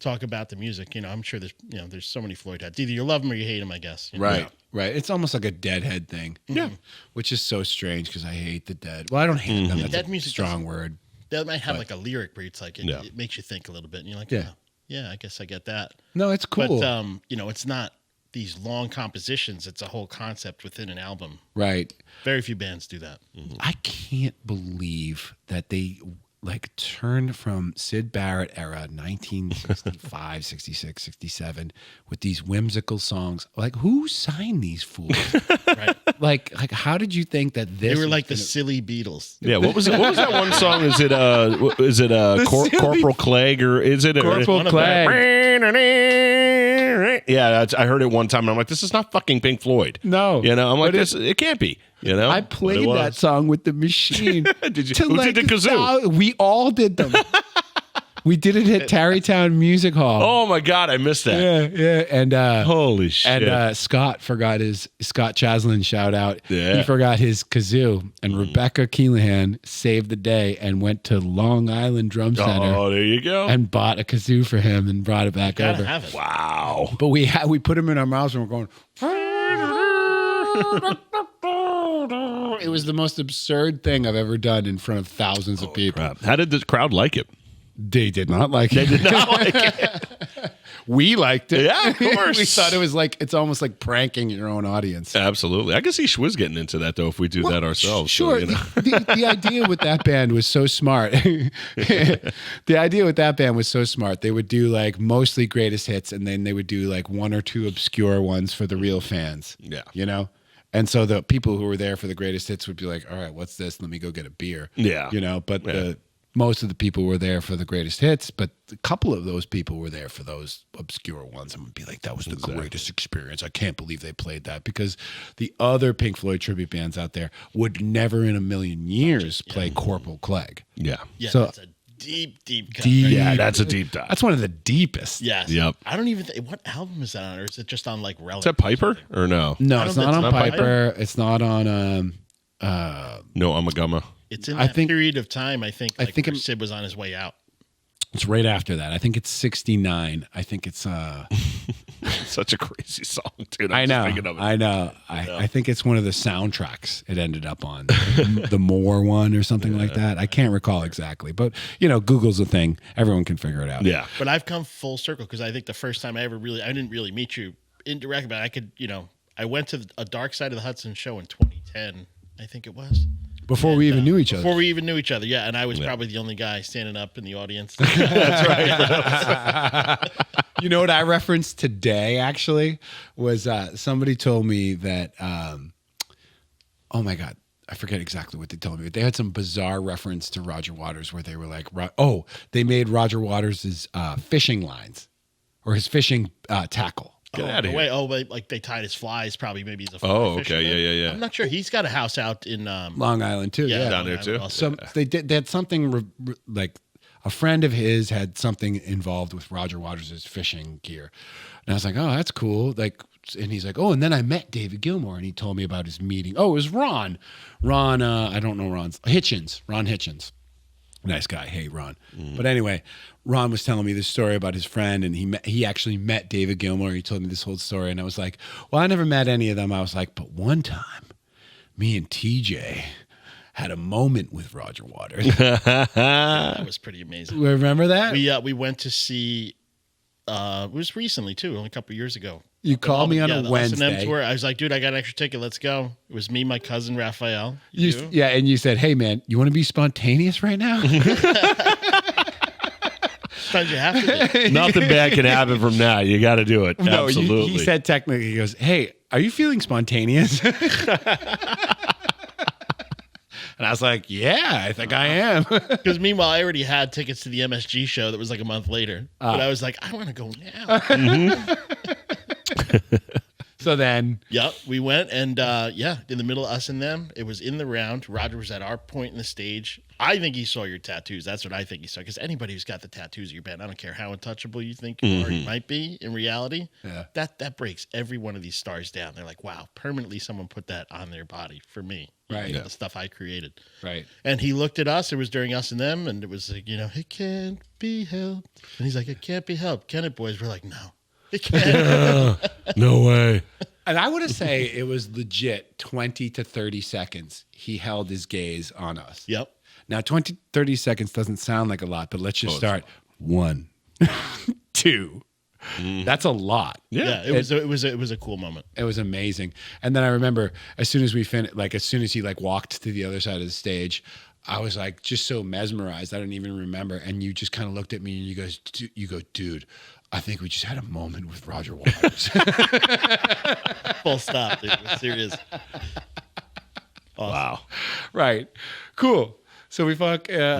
talk about the music. I'm sure there's so many Floyd heads. Either you love them or you hate them, I guess. Right. Right. It's almost like a Deadhead thing. Yeah. Which is so strange because I hate the Dead. Well, I don't hate them. That's Dead a music strong word. That might have like a lyric where it's like, it makes you think a little bit. And you're like, Yeah. yeah, I guess I get that. No, it's cool. But, it's not these long compositions. It's a whole concept within an album. Right. Very few bands do that. I can't believe that they turned from Sid Barrett era 1965, 66, 67 with these whimsical songs. Like, who signed these fools? Right. Like how did you think that this They were was like the gonna- silly Beatles. Yeah, what was that one song? Is it Corporal Clegg, or is it Corporal One of Clegg? Yeah, I heard it one time and I'm like, this is not fucking Pink Floyd. No. I'm like, But it can't be. I But played it was. that song with the machine. Did you? to Who did the kazoo? We all did them. We did it at Tarrytown Music Hall. Oh my God, I missed that. Yeah. And Holy shit. And Scott Chaslin, shout out. Yeah. He forgot his kazoo, and Rebecca Keelahan saved the day and went to Long Island Drum Center Oh, there you go. and bought a kazoo for him and brought it back Gotta over. have it. Wow. But we put him in our mouths and we're going. It was the most absurd thing I've ever done in front of thousands of people. Crap. How did the crowd like it? They did not like it. They did not like it. We liked it. Yeah, of course. We thought it was it's almost like pranking your own audience. Absolutely. I can see Schwiz getting into that, though, if we do that ourselves. Sure. So, The idea with that band was so smart. The idea with that band was so smart. They would do mostly greatest hits, and then they would do one or two obscure ones for the real fans. Yeah. And so the people who were there for the greatest hits would be like, all right, what's this? Let me go get a beer. Yeah. But Yeah. most of the people were there for the greatest hits, but a couple of those people were there for those obscure ones and would be like, that was the greatest experience. I can't believe they played that, because the other Pink Floyd tribute bands out there would never in a million years play Corporal Clegg. Yeah. Yeah, So- that's a deep cut. Deep. Right? Yeah, that's a deep dive. That's one of the deepest. Yes. Yep. I don't even think, what album is that on? Or is it just on like Relic? Is that Piper or no? No, I it's don't not think on it's Piper. It's not on. No, Amagama. It's in I that think- period of time, I think, like, think where it- Sid was on his way out. It's right after that. I think it's 69. I think it's. Such a crazy song, dude. I I'm know. just thinking of it. I know. I think it's one of the soundtracks it ended up on. The More one or something like that. I can't recall exactly. But, Google's a thing. Everyone can figure it out. Yeah. But I've come full circle because I think the first time I didn't really meet you indirectly, but I could, I went to a Dark Side of the Hudson show in 2010, I think it was. Before we even knew each other. Before we even knew each other, yeah. And I was probably the only guy standing up in the audience. That's right. You know what I referenced today, actually, was somebody told me that, oh my God, I forget exactly what they told me, but they had some bizarre reference to Roger Waters where they were like, they made Roger Waters' fishing lines or his fishing tackle. Get out of here. Wait, like they tied his flies, probably maybe he's a Oh, fisherman. okay. Yeah. I'm not sure. He's got a house out in Long Island, too. Yeah. Down there, too. Some they had something like a friend of his had something involved with Roger Waters' fishing gear, and I was like, oh, that's cool. Like, and he's like, oh, and then I met David Gilmour, and he told me about his meeting. Oh, it was Ron. I don't know Ron Hitchens. Nice guy. Hey, Ron. But anyway, Ron was telling me this story about his friend, and he actually met David Gilmour. He told me this whole story, and I was like, well, I never met any of them. I was like, but one time, me and TJ had a moment with Roger Waters. that was pretty amazing. Remember that? We went to see it was recently too, only a couple of years ago. You called me on a the Wednesday. S&M tour. I was like, dude, I got an extra ticket. Let's go. It was me, my cousin Raphael. Yeah, and you said, hey, man, you want to be spontaneous right now? Sometimes you have to be. Nothing bad can happen from that. You got to do it. No, Absolutely. he said technically, he goes, hey, are you feeling spontaneous? And I was like, yeah, I think I am. Because meanwhile, I already had tickets to the MSG show that was like a month later. But I was like, I want to go now. So then, Yep, we went and in the middle of us and them, it was in the round. Roger was at our point in the stage. I think he saw your tattoos. That's what I think he saw. Because anybody who's got the tattoos of your band, I don't care how untouchable you think you are, you might be in reality. Yeah. That breaks every one of these stars down. They're like, wow, permanently someone put that on their body for me. Right. You know, the stuff I created. right. And he looked at us. It was during us and them, and it was like, it can't be helped. And he's like, it can't be helped. Kennett boys were like, no, it can't. No way. And I want to say it was legit 20 to 30 seconds. He held his gaze on us. Yep. Now, 20, 30 seconds doesn't sound like a lot, but let's just start. 1, 2. That's a lot. Yeah, it was a cool moment. It was amazing. And then I remember as soon as we finished, as soon as he walked to the other side of the stage, I was just so mesmerized. I don't even remember. And you just kind of looked at me and you go, dude, I think we just had a moment with Roger Waters. Full stop, dude. It was serious. Awesome. Wow. Right. Cool. So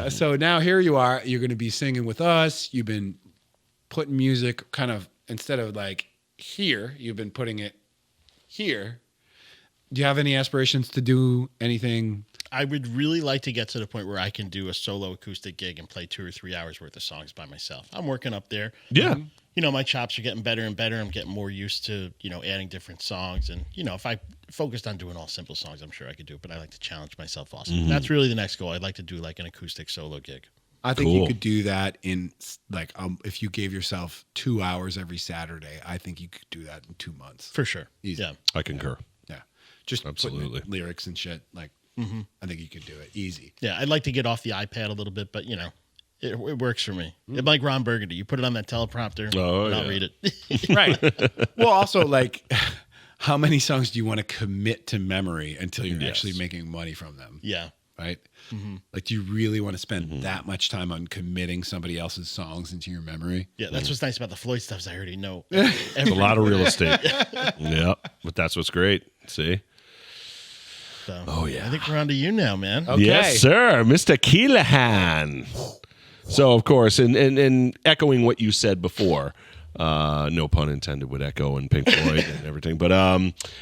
so now here you are. You're going to be singing with us. You've been putting music kind of instead of here, you've been putting it here. Do you have any aspirations to do anything? I would really like to get to the point where I can do a solo acoustic gig and play 2 or 3 hours worth of songs by myself. I'm working up there. Yeah. My chops are getting better and better. I'm getting more used to, adding different songs. And, if I focused on doing all simple songs, I'm sure I could do it. But I like to challenge myself also. That's really the next goal. I'd like to do an acoustic solo gig. I think you Cool. could do that in if you gave yourself 2 hours every Saturday. I think you could do that in 2 months. For sure. Easy. Yeah. I concur. Yeah, just Absolutely. putting in lyrics and shit. I think you could do it easy. Yeah. I'd like to get off the iPad a little bit, but, it works for me. It's like Ron Burgundy. You put it on that teleprompter, and I'll read it. Right. Well, also how many songs do you want to commit to memory until you're actually making money from them? Yeah. Right. Do you really want to spend that much time on committing somebody else's songs into your memory? Yeah, that's what's nice about the Floyd stuff is I already know. It's a lot of real estate. Yeah. But that's what's great. See? So, Oh, yeah. I think we're on to you now, man. Okay. Yes, sir. Mr. Keelahan. So, of course, and echoing what you said before, No pun intended with Echo and Pink Floyd and everything. But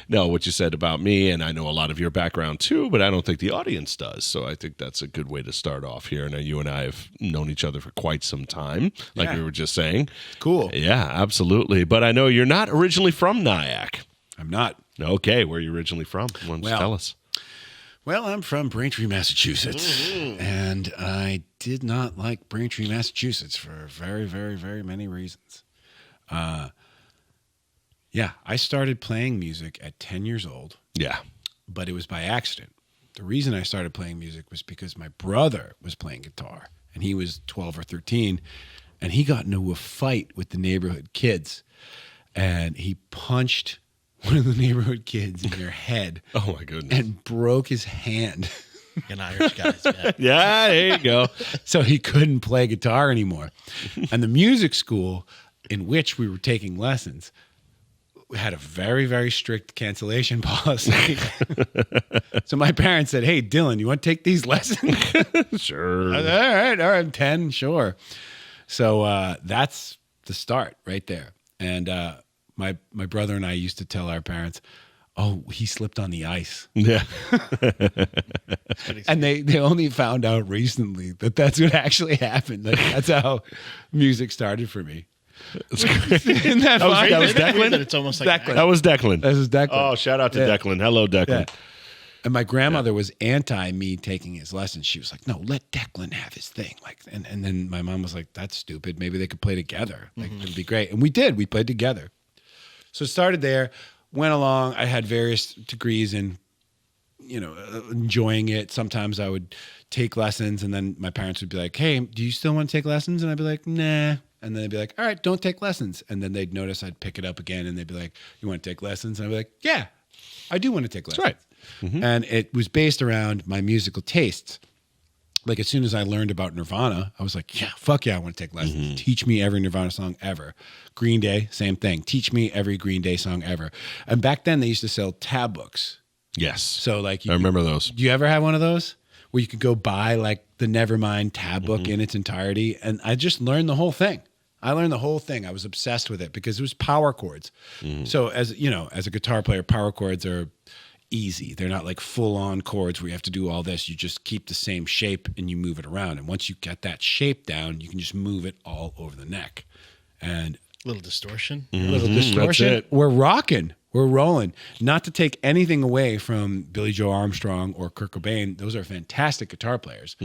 no, what you said about me, and I know a lot of your background too, but I don't think the audience does. So I think that's a good way to start off here. Now, you and I have known each other for quite some time, like Yeah. we were just saying. Cool. Yeah, absolutely. But I know you're not originally from Nyack. I'm not. Okay, where are you originally from? Why don't you tell us? Well, I'm from Braintree, Massachusetts, and I did not like Braintree, Massachusetts for very, very, very many reasons. Yeah, I started playing music at 10 years old, Yeah. but it was by accident. The reason I started playing music was because my brother was playing guitar, and he was 12 or 13, and he got into a fight with the neighborhood kids, and he punched one of the neighborhood kids in their head Oh, my goodness. and broke his hand. An Irish guys. Yeah. Yeah, there you go. So he couldn't play guitar anymore. And the music school in which we were taking lessons had a very, very strict cancellation policy. So my parents said, "Hey, Dylan, you want to take these lessons?" Sure. All right, 10, sure. So that's the start right there. And my brother and I used to tell our parents, "Oh, he slipped on the ice." Yeah. And they only found out recently that that's what actually happened. Like, that's how music started for me. Isn't that fun? that was Isn't it weird Declan? that it's almost like Declan. That was Declan. This is Declan. Oh, shout out to Yeah. Declan. Hello, Declan. Yeah. And my grandmother was anti me taking his lessons. She was like, "No, let Declan have his thing." Like, and then my mom was like, "That's stupid. Maybe they could play together. Like, it'd be great." And we did. We played together. So it started there. Went along. I had various degrees in, enjoying it. Sometimes I would take lessons, and then my parents would be like, "Hey, do you still want to take lessons?" And I'd be like, "Nah." And then they'd be like, "All right, don't take lessons." And then they'd notice I'd pick it up again, and they'd be like, "You want to take lessons?" And I'd be like, "Yeah, I do want to take lessons." That's right. And it was based around my musical tastes. Like, as soon as I learned about Nirvana, I was like, "Yeah, fuck yeah, I want to take lessons. Teach me every Nirvana song ever." Green Day, same thing. Teach me every Green Day song ever. And back then, they used to sell tab books. Yes. So, like, I remember those. do you ever have one of those where you could go buy like the Nevermind tab book in its entirety? And I just learned the whole thing. I learned the whole thing. I was obsessed with it because it was power chords. So as a guitar player, power chords are easy. They're not like full on chords where you have to do all this. You just keep the same shape and you move it around. And once you get that shape down, you can just move it all over the neck. And little distortion. a little distortion. That's it. We're rocking. We're rolling. Not to take anything away from Billy Joe Armstrong or Kurt Cobain. Those are fantastic guitar players.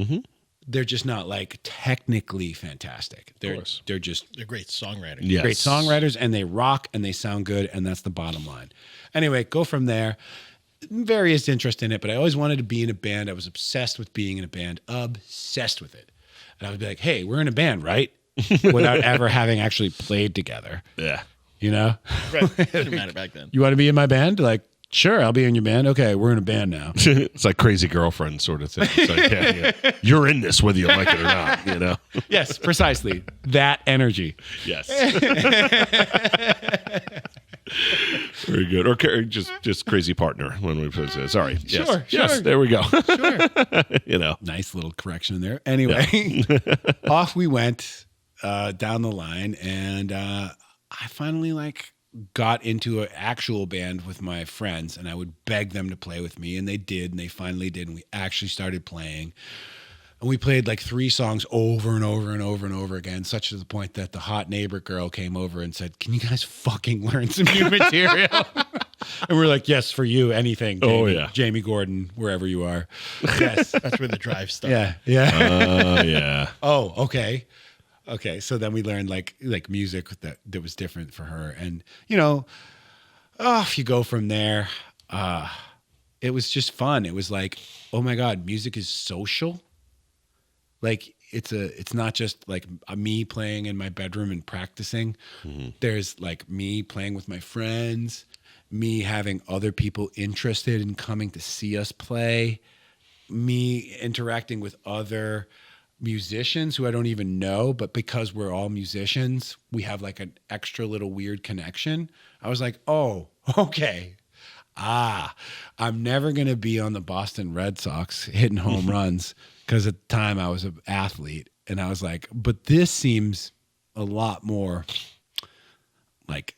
They're just not like technically fantastic. course. They're just They're great songwriters. Yes. great songwriters, and they rock and they sound good, and that's the bottom line. Anyway, go from there. Various interest in it, but I always wanted to be in a band. I was obsessed with being in a band, obsessed with it. And I would be like, "Hey, we're in a band, right?" Without ever having actually played together. Yeah. You know? Right. Didn't matter back then. You want to be in my band? Like, sure, I'll be in your band. Okay, we're in a band now. It's like Crazy Girlfriend sort of thing. It's like, yeah. You're in this whether you like it or not, you know? Yes, precisely. That energy. Yes. Very good. Or just crazy partner when we put it. Sorry. Yes. Sure, Yes. sure. There we go. Sure. You know. Nice little correction there. Anyway, off we went down the line, and I finally got into an actual band with my friends, and I would beg them to play with me, and they did, and they finally did, and we actually started playing. And we played like 3 songs over and over and over and over again, such to the point that the hot neighbor girl came over and said, "Can you guys fucking learn some new material?" And we're like, "Yes, for you, anything. Jamie, Oh, yeah. Jamie Gordon, wherever you are." Yes. That's where the drive started. Yeah. Yeah. Oh, okay. Okay. So then we learned like music that was different for her. And, if you go from there, it was just fun. It was like, oh my God, music is social. Like it's not just like me playing in my bedroom and practicing. There's like me playing with my friends, me having other people interested in coming to see us play, me interacting with other musicians who I don't even know, but because we're all musicians, we have like an extra little weird connection. I was like, oh, okay. I'm never going to be on the Boston Red Sox hitting home runs because at the time I was an athlete. And I was like, but this seems a lot more like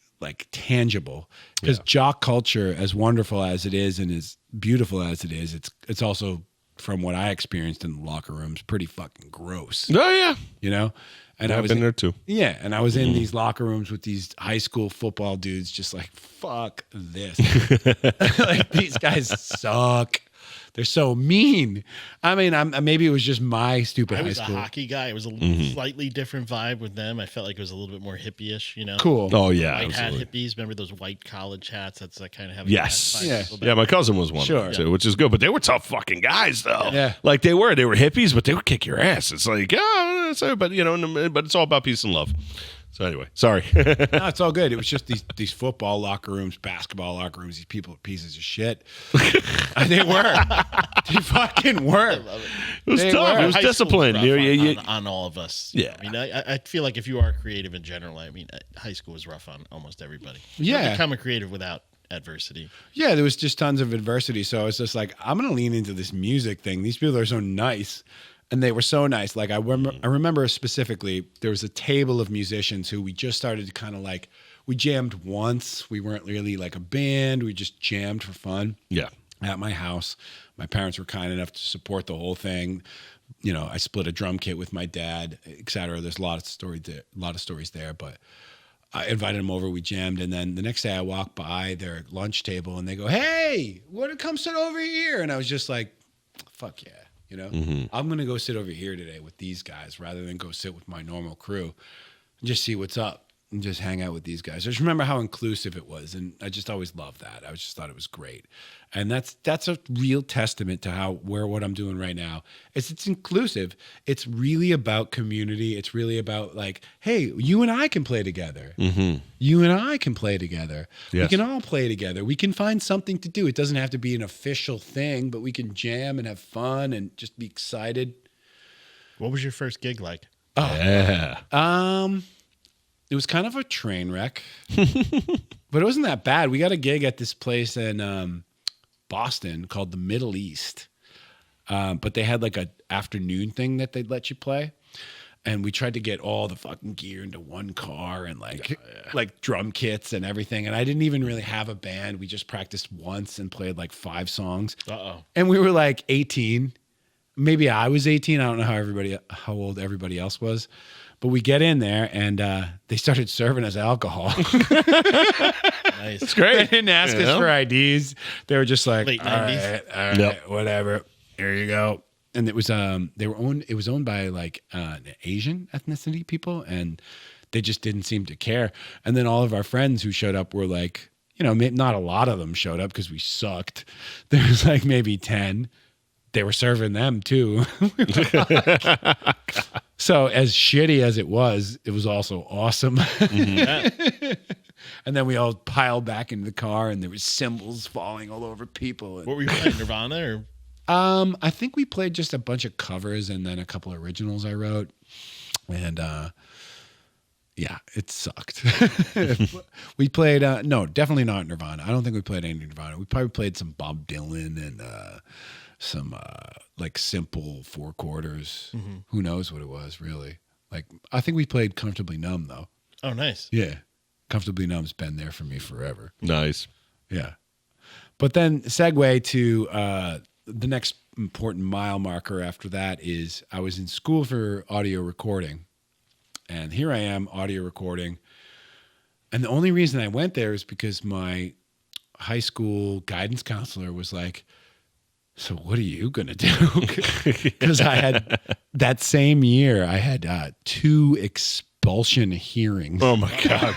tangible, because jock culture, as wonderful as it is and as beautiful as it is, it's also, from what I experienced in the locker rooms, pretty fucking gross. Oh yeah, You know? And I've been there too. Yeah, and I was in these locker rooms with these high school football dudes, just like, fuck this. Like, these guys suck. They're so mean. I mean, maybe it was just my stupid I high was a school. hockey guy. It was a slightly different vibe with them. I felt like it was a little bit more hippie-ish, you know? Cool. Oh yeah, White hat absolutely. hippies. Remember those white college hats? That's that kind of have. Yes. Yeah. Yeah, my cousin was one Sure. of them too, which is good. But they were tough fucking guys, though. Yeah. like they were hippies, but they would kick your ass. It's like, but you know, but it's all about peace and love. So anyway, sorry. No, it's all good. It was just these football locker rooms, basketball locker rooms. These people are pieces of shit. They were. They fucking were. It was They tough. were. It was High school's disciplined. rough on all of us. Yeah. I mean, I feel like if you are creative in general, I mean, high school is rough on almost everybody. You don't Yeah. become a creative without adversity. Yeah, there was just tons of adversity. So I was just like, I'm going to lean into this music thing. These people are so nice. And they were so nice. Like, I remember specifically, there was a table of musicians who we just started to kind of like, we jammed once. We weren't really like a band. We just jammed for fun. Yeah. At my house. My parents were kind enough to support the whole thing. You know, I split a drum kit with my dad, et cetera. There's a lot of stories there, but I invited them over. We jammed, and then the next day I walked by their lunch table, and they go, "Hey, come sit over here?" And I was just like, "Fuck yeah." You know, I'm going to go sit over here today with these guys rather than go sit with my normal crew and just see what's up and just hang out with these guys. I just remember how inclusive it was. And I just always loved that. I just thought it was great. And that's a real testament to what I'm doing right now. It's inclusive. It's really about community. It's really about like, hey, you and I can play together. You and I can play together. Yes. We can all play together. We can find something to do. It doesn't have to be an official thing, but we can jam and have fun and just be excited. What was your first gig like? Yeah. It was kind of a train wreck, but it wasn't that bad. We got a gig at this place in Boston called the Middle East, but they had like a afternoon thing that they'd let you play, and we tried to get all the fucking gear into one car and like drum kits and everything. And I didn't even really have a band. We just practiced once and played like 5 songs. And we were like 18. Maybe I was 18. I don't know how old everybody else was. But we get in there, and they started serving us alcohol. Nice. It's great. They didn't ask us for IDs. They were just like, Late all 90s. right, Yep. whatever. Here you go. And it was it was owned by like Asian ethnicity people, and they just didn't seem to care. And then all of our friends who showed up were like, you know, not a lot of them showed up because we sucked. There was like maybe 10. They were serving them too. So as shitty as it was also awesome. And then we all piled back into the car, and there was cymbals falling all over people. What were you playing, Nirvana or? I think we played just a bunch of covers and then a couple of originals I wrote. And yeah, it sucked. We played no, definitely not Nirvana. I don't think we played any Nirvana. We probably played some Bob Dylan and some like simple 4 quarters. Who knows what it was really? Like I think we played Comfortably Numb though. Oh, nice. Yeah. Comfortably Numb's been there for me forever. Nice. Yeah. But then segue to the next important mile marker after that is I was in school for audio recording. And here I am audio recording. And the only reason I went there is because my high school guidance counselor was like, so what are you going to do? Because I had that same year, I had 2 expulsion hearings. Oh my God.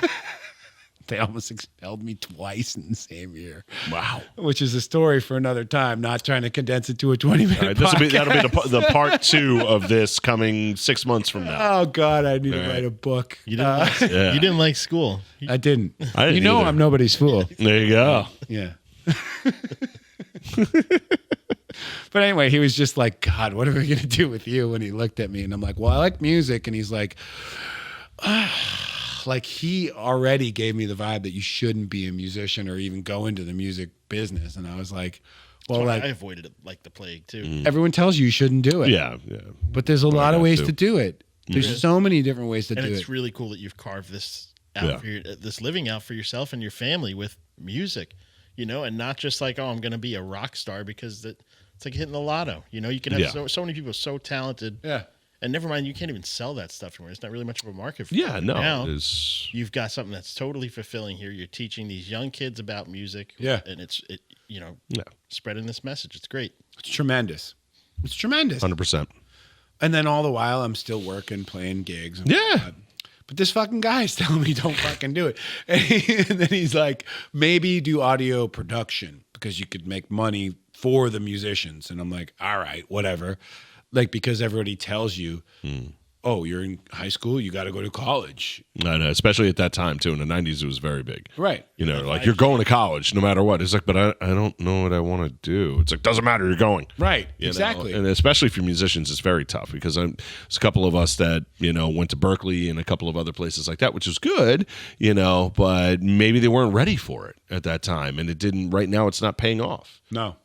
They almost expelled me twice in the same year. Wow. Which is a story for another time, not trying to condense it to a 20-minute All right, podcast. that'll be the part 2 of this coming 6 months from now. Oh, God, I need to write a book. You didn't like school. I didn't. I didn't you know either. I'm nobody's fool. There you go. Yeah. But anyway, he was just like, God, what are we going to do with you? And he looked at me, and I'm like, well, I like music. And he's like, like he already gave me the vibe that you shouldn't be a musician or even go into the music business. And I was like, well, Well, like I avoided it like the plague too. everyone tells you shouldn't do it. Yeah. But there's a lot of have ways to. to do it. There's so many different ways to And do it's it. really cool that you've carved this out for this living out for yourself and your family with music, and not just like, oh, I'm going to be a rock star, because it's like hitting the lotto. You can have so many people so talented. Yeah. And never mind, you can't even sell that stuff anymore. It's not really much of a market for Yeah, it. no. Now, you've got something that's totally fulfilling here. You're teaching these young kids about music. Yeah. And it's spreading this message. It's great. It's tremendous. It's tremendous. 100%. And then all the while, I'm still working, playing gigs. And Yeah. whatnot. But this fucking guy is telling me don't fucking do it. And then he's like, maybe do audio production because you could make money for the musicians. And I'm like, all right, whatever. Like, because everybody tells you, oh, you're in high school, you got to go to college. I know, especially at that time, too. In the 90s, it was very big. Right. Like, you're going to college no matter what. It's like, but I don't know what I want to do. It's like, doesn't matter, you're going. Right. You Exactly. know? And especially for musicians, it's very tough because there's a couple of us that, went to Berkeley and a couple of other places like that, which is good, but maybe they weren't ready for it at that time. And it didn't, right now, it's not paying off. No.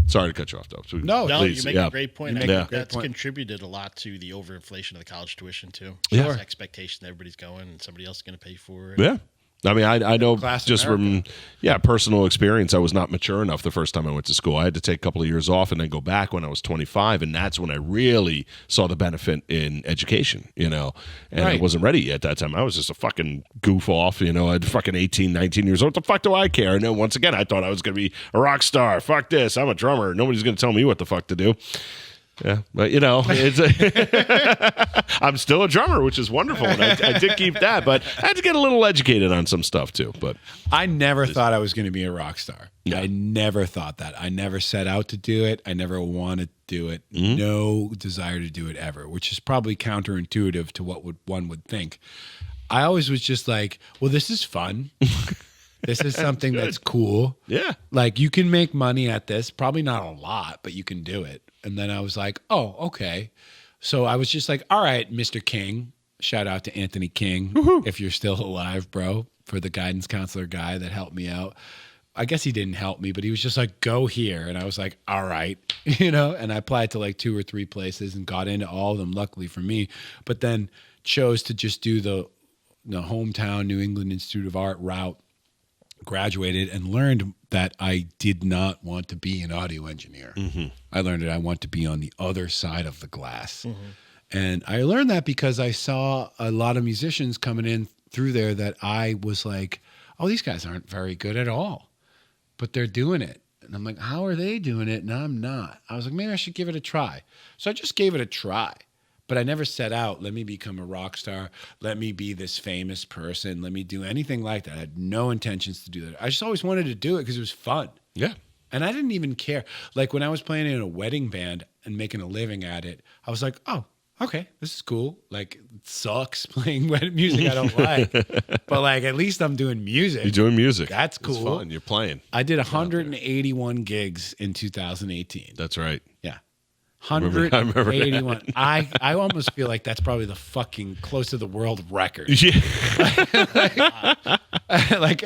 Sorry to cut you off, though. No, You make a great point. I make a think great that's point. contributed a lot to the overinflation of the college tuition, too. Yeah. This expectation that everybody's going and somebody else is going to pay for it. Yeah. I mean, I know Class just America. from personal experience, I was not mature enough the first time I went to school. I had to take a couple of years off and then go back when I was 25, and that's when I really saw the benefit in education, and I Right. wasn't ready at that time. I was just a fucking goof off, I'd fucking 18, 19 years old. What the fuck do I care? And then once again, I thought I was going to be a rock star. Fuck this. I'm a drummer. Nobody's going to tell me what the fuck to do. Yeah, but it's I'm still a drummer, which is wonderful, and I did keep that. But I had to get a little educated on some stuff too. But I never thought I was going to be a rock star. Yeah. I never thought that. I never set out to do it. I never wanted to do it. No desire to do it ever, which is probably counterintuitive to what one would think. I always was just like, well, this is fun. This is something that's cool. yeah, Like, you can make money at this. Probably not a lot, but you can do it. And then I was like, oh, okay. So I was just like, all right, Mr. King. Shout out to Anthony King, if you're still alive, bro, for the guidance counselor guy that helped me out. I guess he didn't help me, but he was just like, go here. And I was like, all right, and I applied to like 2 or 3 places and got into all of them, luckily for me, but then chose to just do the hometown New England Institute of Art route. Graduated and learned that I did not want to be an audio engineer. I learned that I want to be on the other side of the glass. And I learned that because I saw a lot of musicians coming in through there that I was like, oh, these guys aren't very good at all, but they're doing it. And I'm like, how are they doing it? And I'm not. I was like, maybe I should give it a try. So I just gave it a try. But I never set out, let me become a rock star. Let me be this famous person. Let me do anything like that. I had no intentions to do that. I just always wanted to do it because it was fun. yeah. And I didn't even care. Like, when I was playing in a wedding band and making a living at it, I was like, oh, okay, this is cool. Like, it sucks playing wedding music I don't like. But, like, at least I'm doing music. You're doing music. That's cool. It's fun. You're playing. I did 181 gigs in 2018. That's right. Yeah. I remember that. 181. I almost feel like that's probably the fucking close to the world record. Yeah. like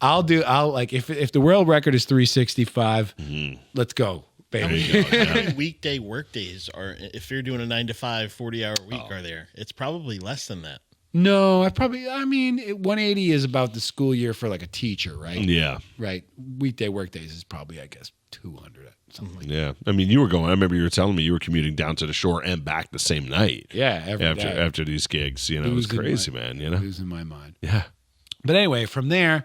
I'll like if the world record is 365, let's go, baby. How many weekday work days are, if you're doing a 9 to 5, 40-hour week, are there? It's probably less than that. No, 180 is about the school year for like a teacher, right? Yeah. Right. Weekday work days is probably, I guess, 200, something like that. Yeah. I mean, you were going, I remember you were telling me you were commuting down to the shore and back the same night. Yeah, every day. After these gigs, it was crazy, man, Losing my mind. Yeah. But anyway, from there,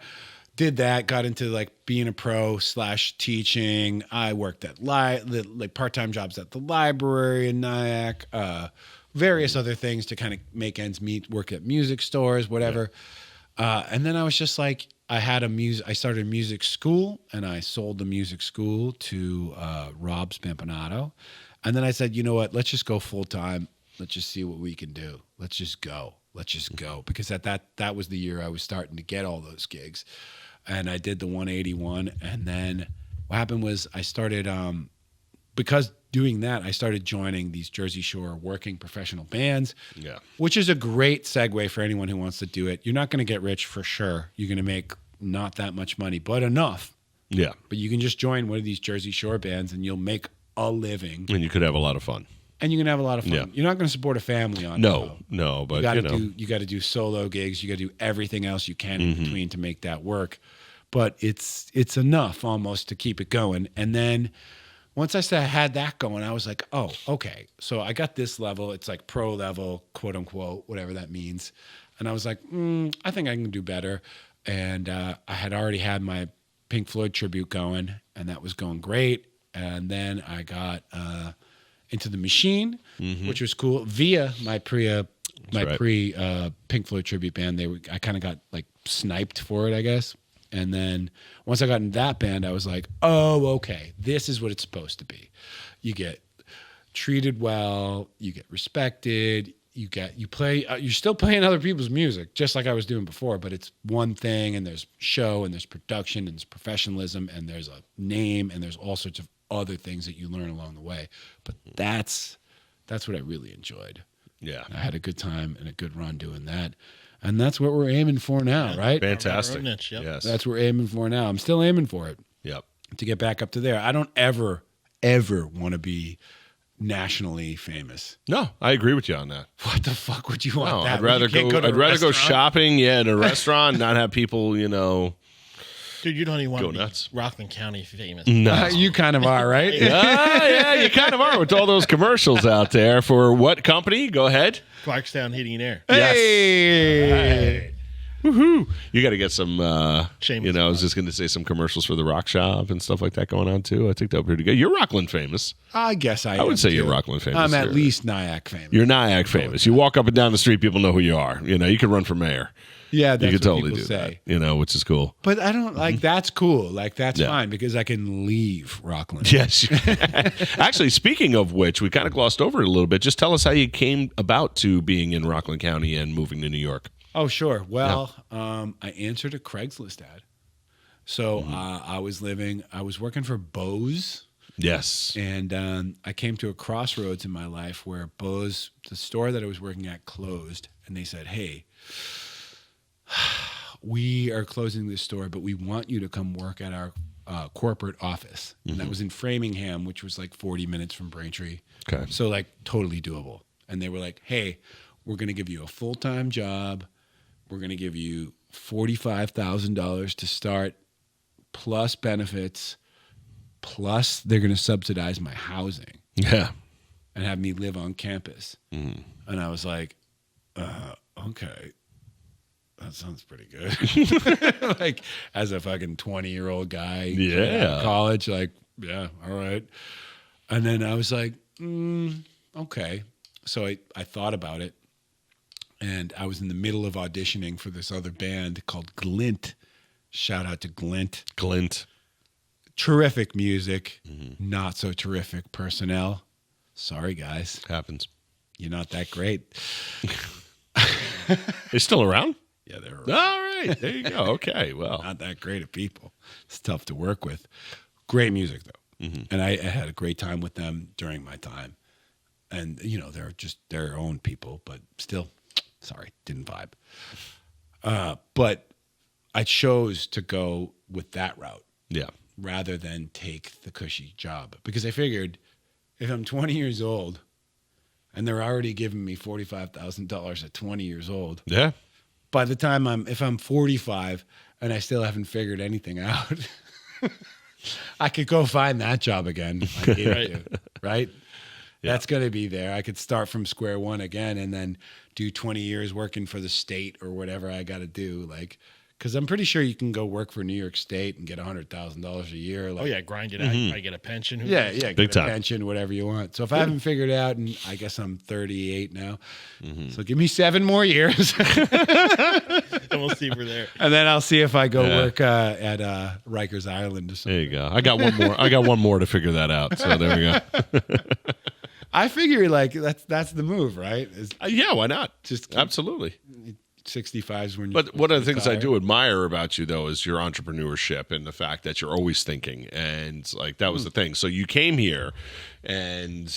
did that, got into like being a pro / teaching. I worked at like part-time jobs at the library in Nyack, various other things to kind of make ends meet, work at music stores, whatever. Yeah. And then I was just like, I started a music school, and I sold the music school to Rob Spampanato. And then I said, you know what, let's just go full time. Let's just see what we can do. Let's just go. Because at that was the year I was starting to get all those gigs. And I did the 181. And then what happened was I started, because doing that, I started joining these Jersey Shore working professional bands, which is a great segue for anyone who wants to do it. You're not going to get rich for sure. You're going to make not that much money, but enough. Yeah. But you can just join one of these Jersey Shore bands and you'll make a living. And you could have a lot of fun. and you're gonna have a lot of fun. Yeah. You're not gonna support a family on the road. No, but You got to do solo gigs. You got to do everything else you can in between to make that work. But it's enough almost to keep it going. And then once I had that going, I was like, oh, okay. So I got this level. It's like pro level, quote unquote, whatever that means. And I was like, I think I can do better. And I had already had my Pink Floyd tribute going, and that was going great. And then I got into the Machine, which was cool via my pre Pink Floyd tribute band. I kind of got like sniped for it, I guess. And then once I got in that band, I was like, oh, okay, this is what it's supposed to be. You get treated well, you get respected, you're still playing other people's music, just like I was doing before, but it's one thing, and there's show, and there's production, and there's professionalism, and there's a name, and there's all sorts of other things that you learn along the way. But that's what I really enjoyed. Yeah. I had a good time and a good run doing that. And that's what we're aiming for now, right? Fantastic. Niche, yep. Yes. That's what we're aiming for now. I'm still aiming for it Yep. to get back up to there. I don't ever want to be nationally famous. No, I agree with you on that. What the fuck would you want No, that? I'd rather You can't go. to a I'd rather go restaurant? shopping, in a restaurant, not have people, Dude, you don't even want Go to be nuts. Rockland County famous. No. You kind of are, right? Yeah, you kind of are with all those commercials out there for what company? Go ahead. Clarkstown Heating and Air. Hey! Woohoo! You got to get some, Shameless I was just going to say some commercials for the Rock Shop and stuff like that going on too. I think that would be pretty good. You're Rockland famous. I guess I would am, say too. you're Rockland famous. I'm at You're- least Nyack famous. You're Nyack famous. You walk up and down the street, people know who you are. You can run for mayor. Yeah, You that's could what totally people do say. that, which is cool. But I don't like that's cool. Like that's Yeah. fine because I can leave Rockland. Yes. Actually, speaking of which, we kind of glossed over it a little bit. Just tell us how you came about to being in Rockland County and moving to New York. Oh, sure. Well, I answered a Craigslist ad. So I was working for Bose, Yes. and I came to a crossroads in my life where Bose, the store that I was working at, closed, and they said, "Hey, we are closing this store, but we want you to come work at our corporate office." And that was in Framingham, which was like 40 minutes from Braintree. Okay. So like totally doable. And they were like, "Hey, we're going to give you a full-time job. We're going to give you $45,000 to start, plus benefits, plus they're going to subsidize my housing Yeah. and have me live on campus." And I was like, okay, that sounds pretty good. Like as a fucking 20-year-old guy Yeah. out of college, like, yeah, all right. And then I was like, okay. So I thought about it. And I was in the middle of auditioning for this other band called Glint. Shout out to Glint. Glint. Terrific music, not so terrific personnel. Sorry, guys. Happens. You're not that great. They're still around? Yeah, they're All right. There you go. Okay. Well. not that great of people. It's tough to work with. Great music, though. And I had a great time with them during my time. And, they're just their own people, but still, sorry, didn't vibe. But I chose to go with that route Yeah. rather than take the cushy job because I figured if I'm 20 years old and they're already giving me $45,000 at 20 years old, Yeah. by the time if I'm 45 and I still haven't figured anything out, I could go find that job again. If I needed to, right? That's going to be there. I could start from square one again and then do 20 years working for the state or whatever I got to do. Like, because I'm pretty sure you can go work for New York State and get $100,000 a year. Like, Oh, yeah, grind it out. You might get a pension. Who yeah, knows? yeah, Big get time. a pension, whatever you want. So if I haven't figured it out, and I guess I'm 38 now, so give me 7 more years, And we'll see if we're there. and then I'll see if I go work at Rikers Island or something. There you go. I got one more. I got one more to figure that out. So there we go. I figure like that's the move, right? Is Yeah. Why not? Just keep- Absolutely. 65s when you. But one of the things I retire. do admire about you, though, is your entrepreneurship and the fact that you're always thinking. And like that was the thing. So you came here and,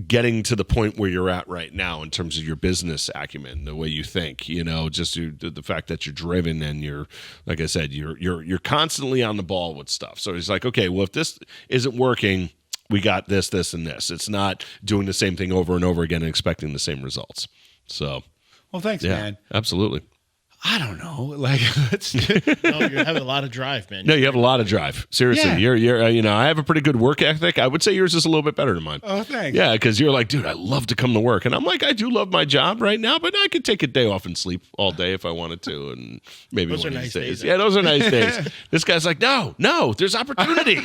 getting to the point where you're at right now in terms of your business acumen, the way you think, just the fact that you're driven and you're, like I said, you're constantly on the ball with stuff. So it's like, okay, well, if this isn't working, we got this, this, and this. It's not doing the same thing over and over again and expecting the same results. So, Well, thanks, yeah, man. absolutely. I don't know. Like, let's. No, you're having a lot of drive, man. No, you have a lot of drive. Seriously, Yeah. you're I have a pretty good work ethic. I would say yours is a little bit better than mine. Oh, thanks. Yeah, because you're like, dude, I love to come to work, and I'm like, I do love my job right now, but I could take a day off and sleep all day if I wanted to, and maybe Those one are of nice these days. Yeah, those are nice days. This guy's like, no, there's opportunity.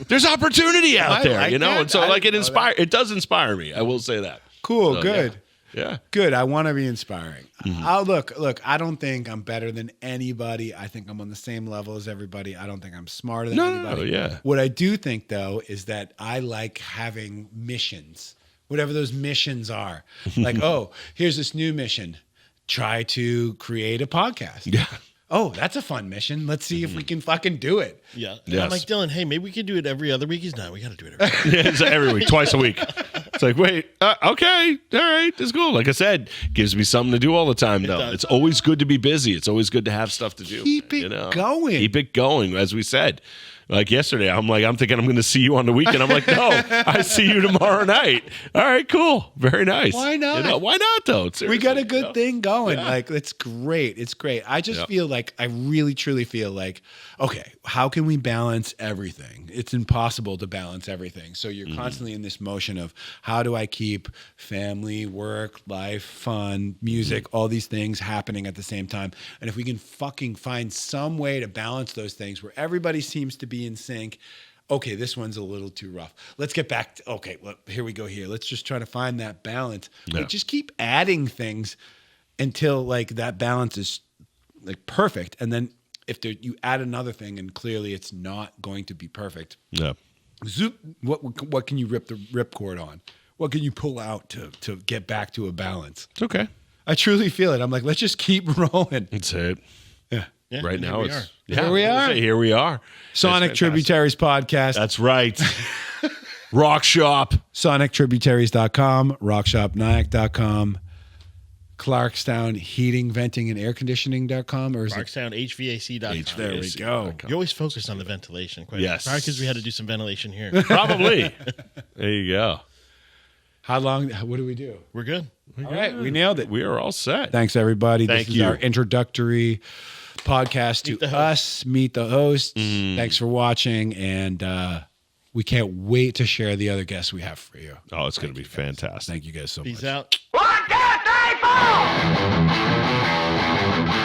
There's opportunity out I there, like you know, that. and so I like didn't know it does inspire me. I will say that. Cool. So, Good. Yeah. Good. I want to be inspiring. Mm-hmm. I'll look. I don't think I'm better than anybody. I think I'm on the same level as everybody. I don't think I'm smarter than anybody. yeah. What I do think, though, is that I like having missions, whatever those missions are. Like, oh, here's this new mission. Try to create a podcast. Yeah. Oh, that's a fun mission. Let's see if we can fucking do it. Yeah. And Yes. I'm like, Dylan, hey, maybe we could do it every other week. He's, no, we got to do it every week. Yeah, it's every week, twice a week. It's like, wait, okay, all right, it's cool. Like I said, gives me something to do all the time, though. does. It's always good to be busy. It's always good to have stuff to do. Keep it going. Keep it going, as we said. Like yesterday, I'm thinking I'm going to see you on the weekend. I'm like, no, I see you tomorrow night. All right, cool. Very nice. Why not? You know, why not, though? We got a Seriously, good thing going. Yeah. Like, it's great. It's great. I just Yeah. feel like I really, truly feel like, okay, how can we balance everything? It's impossible to balance everything. So you're constantly in this motion of how do I keep family, work, life, fun, music, all these things happening at the same time. And if we can fucking find some way to balance those things where everybody seems to be in sync. Okay, this one's a little too rough. Let's get back to, okay, well, here we go here. Let's just try to find that balance. Yeah. Like, just keep adding things until like that balance is like perfect. And then if you add another thing and clearly it's not going to be perfect, Yeah. zoop, what can you rip the ripcord on? What can you pull out to get back to a balance? It's okay. I truly feel it. I'm like, let's just keep rolling. That's it. Yeah. Yeah, Right and now, here we it's are. yeah, Here we are. Here we are. Sonic It's fantastic. Tributaries podcast. That's right. Rock Shop. SonicTributaries.com, RockShopNyack.com, Clarkstown Heating, Venting, and Air Conditioning.com, or is it? Markstownhvac.com. There we go. You always focused on the ventilation. Yes. Probably because we had to do some ventilation here. Probably. There you go. How long? What do we do? We're good. All right, we nailed it. We are all set. Thanks, everybody. Thank this you. is our introductory podcast Meet the to host. us, Meet the Hosts. Mm. Thanks for watching, and we can't wait to share the other guests we have for you. Oh, it's going to be fantastic. Thank you guys so Peace much. out. 1, 2, 3, 4!